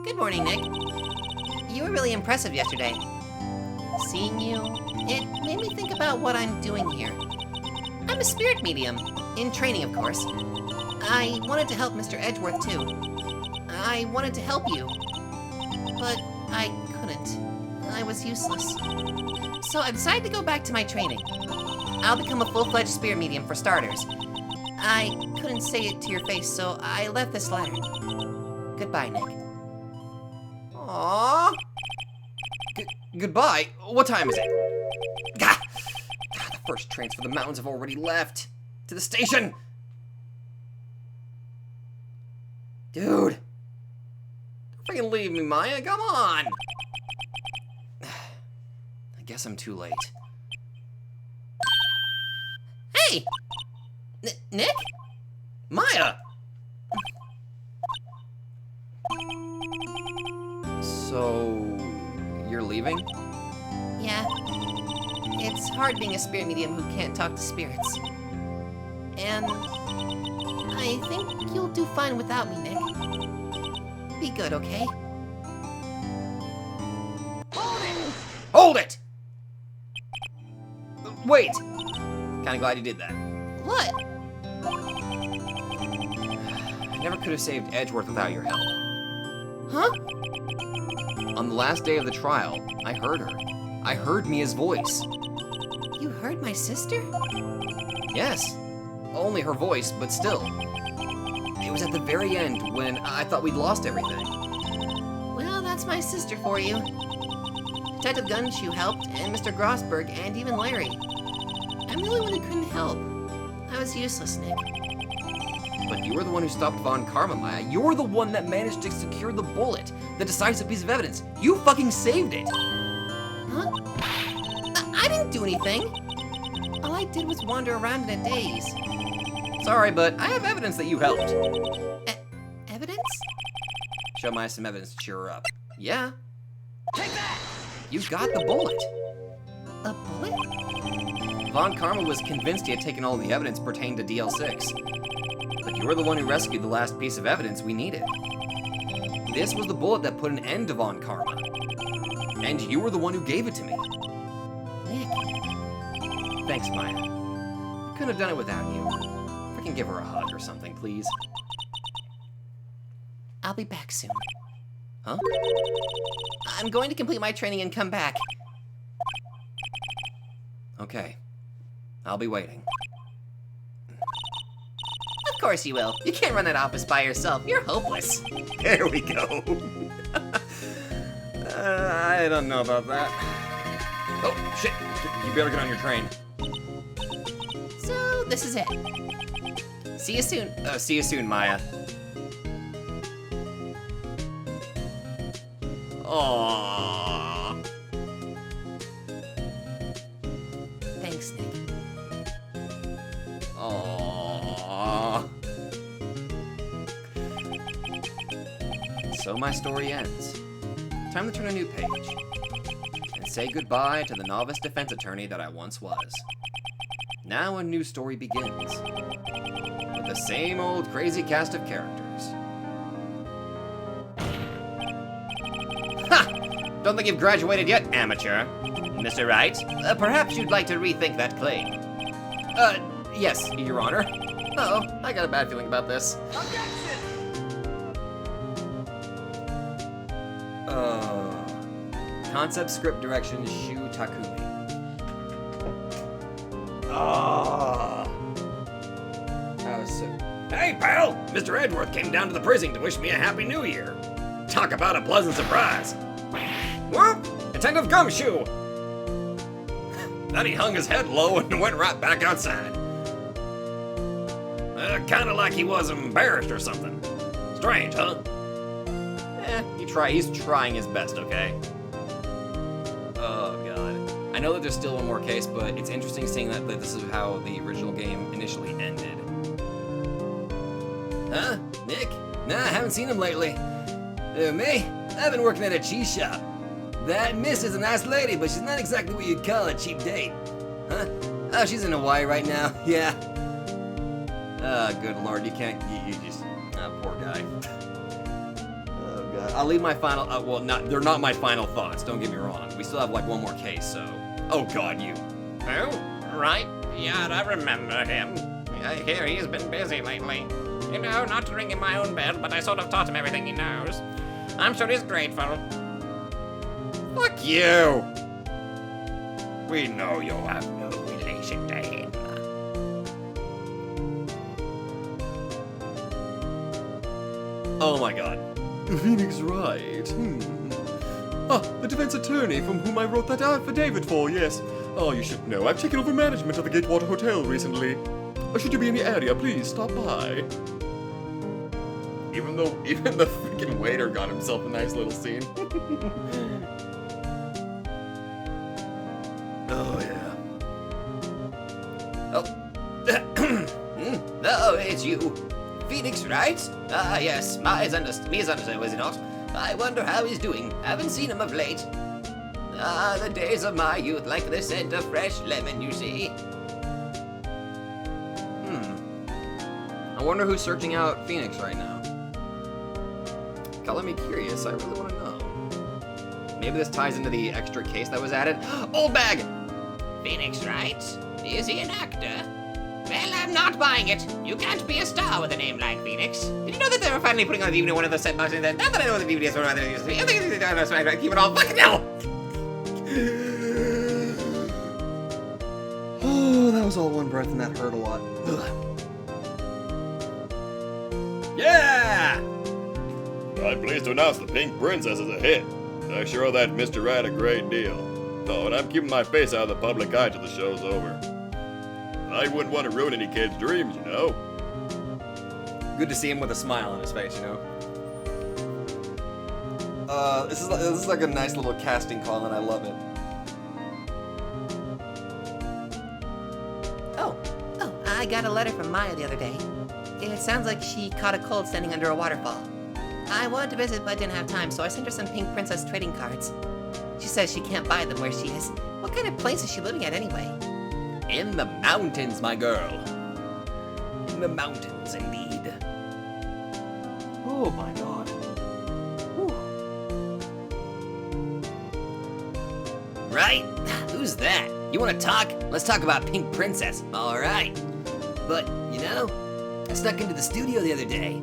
Good morning, Nick. You were really impressive yesterday. Seeing you, it made me think about what I'm doing here. I'm a spirit medium, in training of course. I wanted to help Mr. Edgeworth too. I wanted to help you, but I couldn't. I was useless. So I decided to go back to my training. I'll become a full-fledged spirit medium for starters. I couldn't say it to your face, so I left this letter. Goodbye, Nick. Aww. Goodbye? What time is it? Gah! The first trains for the mountains have already left. To the station! Dude! Don't freaking leave me, Maya, come on! I guess I'm too late. Hey! Nick? Maya! So... you're leaving? Yeah. It's hard being a spirit medium who can't talk to spirits. And I think you'll do fine without me, Nick. Be good, okay? Hold it! Wait! Kinda glad you did that. What? I never could have saved Edgeworth without your help. Huh? On the last day of the trial, I heard her. I heard Mia's voice. You heard my sister? Yes. Only her voice, but still. It was at the very end when I thought we'd lost everything. Well, that's my sister for you. Detective Gunshoe helped, and Mr. Grossberg, and even Larry. I'm the only one who couldn't help. I was useless, Nick. But you were the one who stopped Von Karma, Maya. You're the one that managed to secure the bullet, the decisive piece of evidence. You fucking saved it. Huh? I didn't do anything. All I did was wander around in a daze. Sorry, but I have evidence that you helped. Evidence? Show Maya some evidence to cheer her up. Yeah. Take that! You got the bullet. A bullet? Von Karma was convinced he had taken all the evidence pertaining to DL-6. But you were the one who rescued the last piece of evidence we needed. This was the bullet that put an end to Von Karma. And you were the one who gave it to me. Nick. Thanks, Maya. I couldn't have done it without you. Freaking give her a hug or something, please. I'll be back soon. Huh? I'm going to complete my training and come back. Okay. I'll be waiting. Of course you will. You can't run that office by yourself. You're hopeless. There we go. I don't know about that. Oh, shit. You better get on your train. So, this is it. See you soon. See you soon, Maya. Aww. Thanks, Nick. Aww. So my story ends. Time to turn a new page. And say goodbye to the novice defense attorney that I once was. Now a new story begins. With the same old crazy cast of characters. Ha! Don't think you've graduated yet, amateur. Mr. Wright, perhaps you'd like to rethink that claim. Yes, Your Honor. Uh-oh, I got a bad feeling about this. Concept script direction, Shu Takumi. That was so... Hey, pal! Mr. Edgeworth came down to the prison to wish me a Happy New Year. Talk about a pleasant surprise. Whoop! Detective Gumshoe! Then he hung his head low and went right back outside. Kinda like he was embarrassed or something. Strange, huh? He's trying his best, okay? Oh, God. I know that there's still one more case, but it's interesting seeing that this is how the original game initially ended. Huh? Nick? Nah, I haven't seen him lately. Me? I've been working at a cheese shop. That miss is a nice lady, but she's not exactly what you'd call a cheap date. Huh? Oh, she's in Hawaii right now. Yeah. Good lord, you can't... You just... poor guy. Oh, God. I'll leave my final. Well, they're not my final thoughts. Don't get me wrong. We still have like one more case. So, oh God, you. Oh, right. Yeah, I remember him. I hear he's been busy lately. You know, not to ring in my own bell, but I sort of taught him everything he knows. I'm sure he's grateful. Fuck you! We know you have no relation to him. Oh my God. Phoenix Wright. Ah, the defense attorney from whom I wrote that affidavit for, yes. Oh, you should know, I've taken over management of the Gatewater Hotel recently. Should you be in the area, please stop by. Even the freaking waiter got himself a nice little scene. Oh, yeah. Oh, it's you. Phoenix, right? Ah, yes, Misunderstood, was it not? I wonder how he's doing. Haven't seen him of late. Ah, the days of my youth, like the scent of fresh lemon, you see. I wonder who's searching out Phoenix right now. Color me curious. I really want to know. Maybe this ties into the extra case that was added. Old bag! Phoenix Wright? Is he an actor? Well, I'm not buying it. You can't be a star with a name like Phoenix. Did you know that they were finally putting on the DVD one of the set boxes? Not that I know what the DVDs were, rather than I think it's keep it all fucking hell! Oh, that was all one breath and that hurt a lot. Ugh. Yeah! I'm pleased to announce the Pink Princess is a hit. I sure owe that Mr. Wright a great deal. Oh, and I'm keeping my face out of the public eye till the show's over. I wouldn't want to ruin any kid's dreams, you know? Good to see him with a smile on his face, you know? This is like a nice little casting call, and I love it. Oh, I got a letter from Maya the other day. It sounds like she caught a cold standing under a waterfall. I wanted to visit, but didn't have time, so I sent her some Pink Princess trading cards. She says she can't buy them where she is. What kind of place is she living at anyway? In the mountains, my girl. In the mountains, indeed. Oh my God. Whew. Right? Who's that? You want to talk? Let's talk about Pink Princess. All right. But, you know, I snuck into the studio the other day,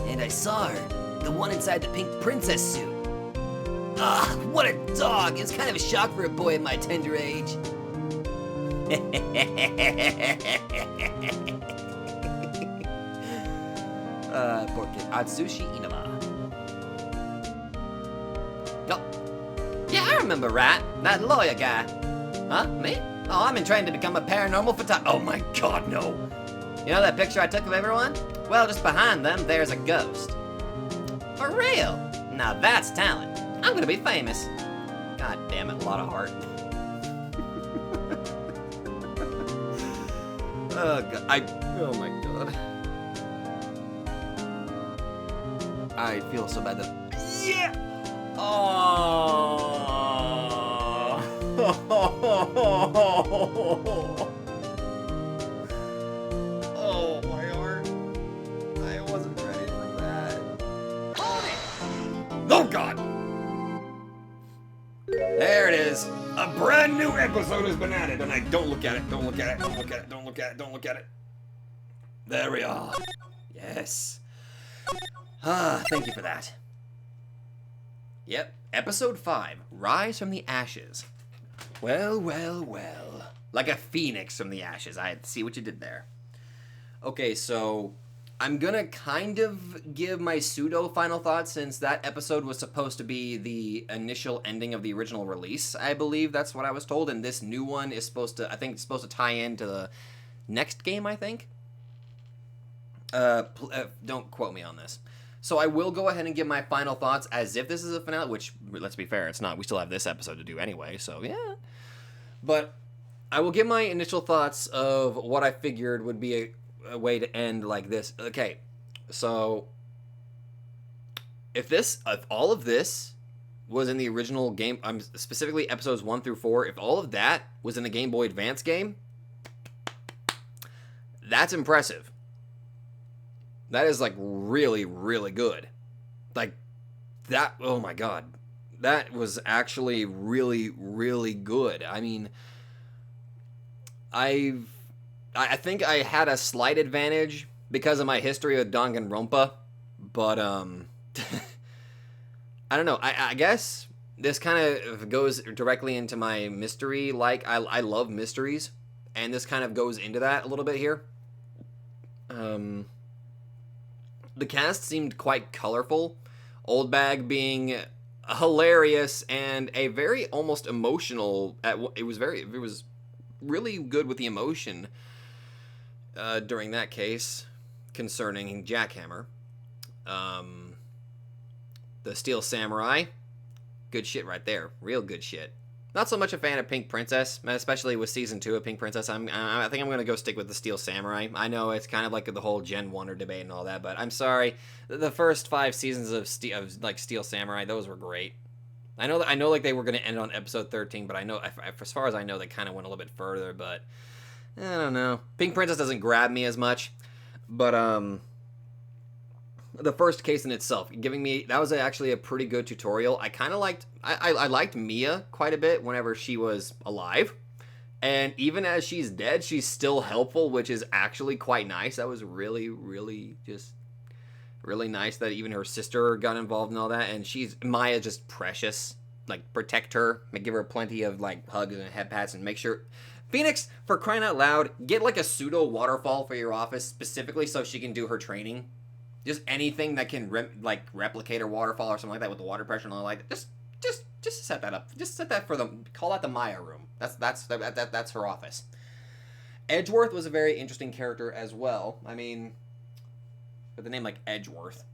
and I saw her, the one inside the Pink Princess suit. Ah, what a dog! It's kind of a shock for a boy of my tender age. Porque Atsushi Inaba. Oh, yeah, I remember Rat, that lawyer guy. Huh, me? Oh, I've been trying to become a paranormal photographer. Oh my God, no. You know that picture I took of everyone? Well, just behind them, there's a ghost. For real? Now that's talent. I'm gonna be famous. God damn it, a lot of heart. Oh God, oh my God. I feel so bad that. Yeah! Oh. Oh, my heart. I wasn't ready for that. Oh, God! There it is. A brand new episode has been added, and I don't look at it, don't look at it, don't look at it, don't look at it, don't look at it. There we are. Yes. Ah, thank you for that. Yep, episode 5, Rise from the Ashes. Well, well, well. Like a phoenix from the ashes. I see what you did there. Okay, so I'm gonna kind of give my pseudo final thoughts since that episode was supposed to be the initial ending of the original release. I believe that's what I was told, and this new one is supposed to, I think it's supposed to tie into the next game, I think. Don't quote me on this. So I will go ahead and give my final thoughts as if this is a finale, which, let's be fair, it's not. We still have this episode to do anyway, so yeah. But I will give my initial thoughts of what I figured would be a way to end like this. Okay, so if all of this was in the original game, specifically episodes 1 through 4, if all of that was in the Game Boy Advance game, that's impressive. That is, like, really, really good. Like, that, oh my god, that was actually really, really good. I mean, I think I had a slight advantage because of my history with Danganronpa, but I don't know. I guess this kind of goes directly into my mystery. Like, I love mysteries, and this kind of goes into that a little bit here. The cast seemed quite colorful. Old Bag being hilarious and a very almost emotional. It was really good with the emotion during that case concerning Jackhammer. The Steel Samurai, good shit right there, real good shit. Not so much a fan of Pink Princess, especially with season 2 of Pink Princess. I think I'm gonna go stick with the Steel Samurai. I know it's kind of like the whole Gen 1 debate and all that, but I'm sorry. The first 5 seasons of Steel Samurai, those were great. I know like they were gonna end on episode 13, but I know as far as I know they kind of went a little bit further. But I don't know. Pink Princess doesn't grab me as much, but the first case in itself, that was actually a pretty good tutorial. I kind of liked, I liked Mia quite a bit whenever she was alive. And even as she's dead, she's still helpful, which is actually quite nice. That was really, really just really nice that even her sister got involved in all that. And Maya's just precious. Like, protect her, give her plenty of, like, hugs and head pats, and make sure... Phoenix, for crying out loud, get, like, a pseudo waterfall for your office, specifically so she can do her training. Just anything that can replicate her waterfall or something like that with the water pressure and all like that. Just set that up. Just set that call that the Maya room. That's her office. Edgeworth was a very interesting character as well. I mean, with the name like Edgeworth,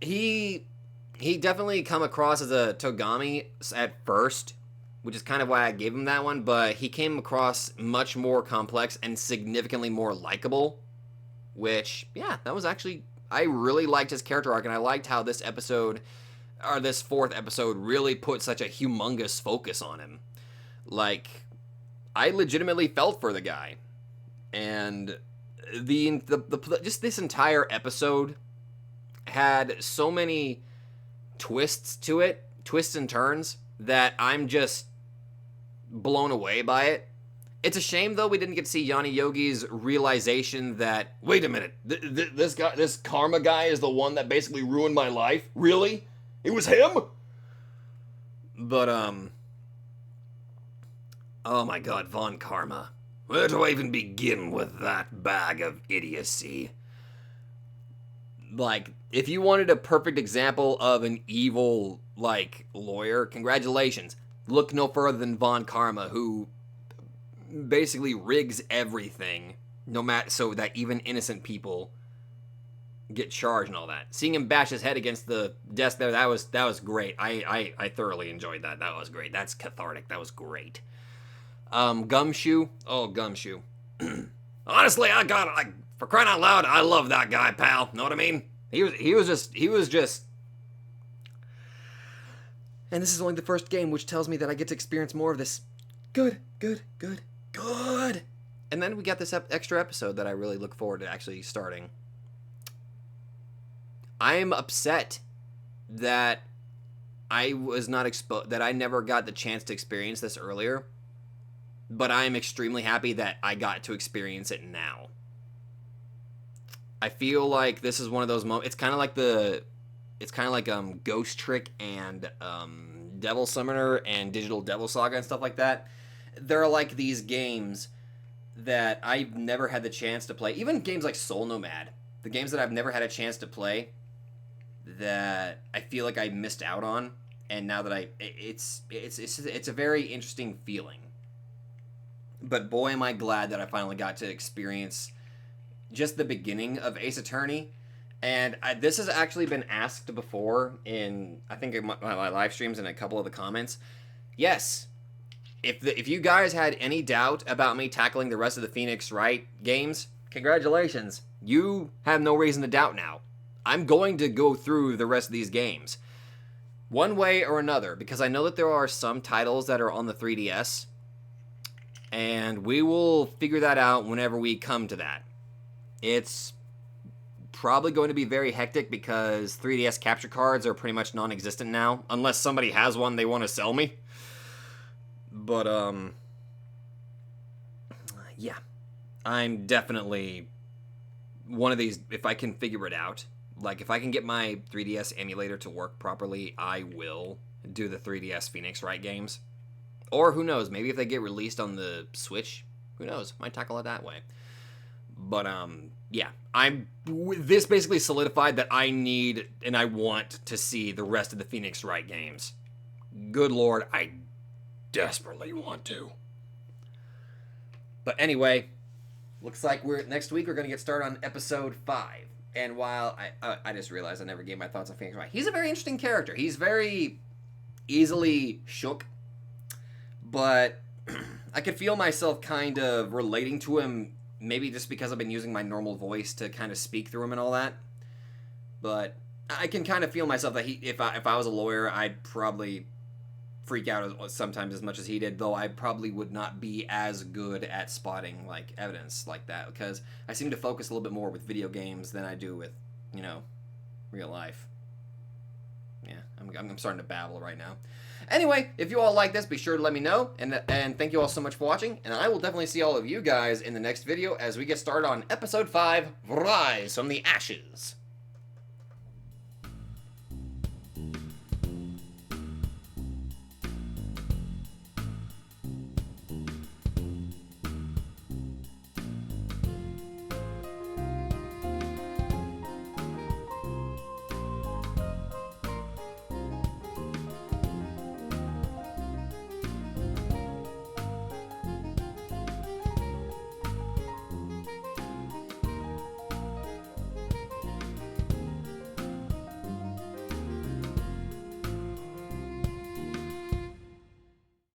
he definitely come across as a Togami at first, which is kind of why I gave him that one. But he came across much more complex and significantly more likable. Which, yeah, that was actually... I really liked his character arc, and I liked how this episode, or this 4th episode, really put such a humongous focus on him. Like, I legitimately felt for the guy. And just this entire episode had so many twists to it, twists and turns, that I'm just blown away by it. It's a shame, though, we didn't get to see Yanni Yogi's realization that, wait a minute, this Karma guy is the one that basically ruined my life? Really? It was him? But, oh my god, Von Karma. Where do I even begin with that bag of idiocy? Like, if you wanted a perfect example of an evil, like, lawyer, congratulations. Look no further than Von Karma, who... basically rigs everything, so that even innocent people get charged and all that. Seeing him bash his head against the desk there, that was great. I thoroughly enjoyed that. That was great. That's cathartic. That was great. Gumshoe. Oh, Gumshoe. Honestly, for crying out loud, I love that guy, pal. Know what I mean? He was just. And this is only the first game, which tells me that I get to experience more of this. Good. And then we got this extra episode that I really look forward to actually starting. I'm upset that I was not that I never got the chance to experience this earlier, but I am extremely happy that I got to experience it now. I feel like this is one of those moments. It's kind of like Ghost Trick and Devil Summoner and Digital Devil Saga and stuff like that. There are like these games that I've never had the chance to play. Even games like Soul Nomad, the games that I've never had a chance to play, that I feel like I missed out on, and now that it's a very interesting feeling. But boy, am I glad that I finally got to experience just the beginning of Ace Attorney. And this has actually been asked before in, I think, in my live streams and a couple of the comments. Yes. If you guys had any doubt about me tackling the rest of the Phoenix Wright games, congratulations. You have no reason to doubt now. I'm going to go through the rest of these games, one way or another, because I know that there are some titles that are on the 3DS, and we will figure that out whenever we come to that. It's probably going to be very hectic because 3DS capture cards are pretty much non-existent now, unless somebody has one they want to sell me. But, yeah. I'm definitely one of these, if I can figure it out, like, if I can get my 3DS emulator to work properly, I will do the 3DS Phoenix Wright games. Or, who knows, maybe if they get released on the Switch, who knows, might tackle it that way. But, yeah, this basically solidified that I need and I want to see the rest of the Phoenix Wright games. Good Lord, I desperately want to. But anyway, looks like next week we're going to get started on episode 5. And while I just realized I never gave my thoughts on Phoenix Wright. He's a very interesting character. He's very easily shook. But I could feel myself kind of relating to him, maybe just because I've been using my normal voice to kind of speak through him and all that. But I can kind of feel myself that if I was a lawyer, I'd probably freak out sometimes as much as he did, though I probably would not be as good at spotting like evidence like that, because I seem to focus a little bit more with video games than I do with, you know, real life. Yeah, I'm starting to babble right now. Anyway, if you all like this, be sure to let me know, and thank you all so much for watching, and I will definitely see all of you guys in the next video as we get started on episode 5, Rise from the Ashes.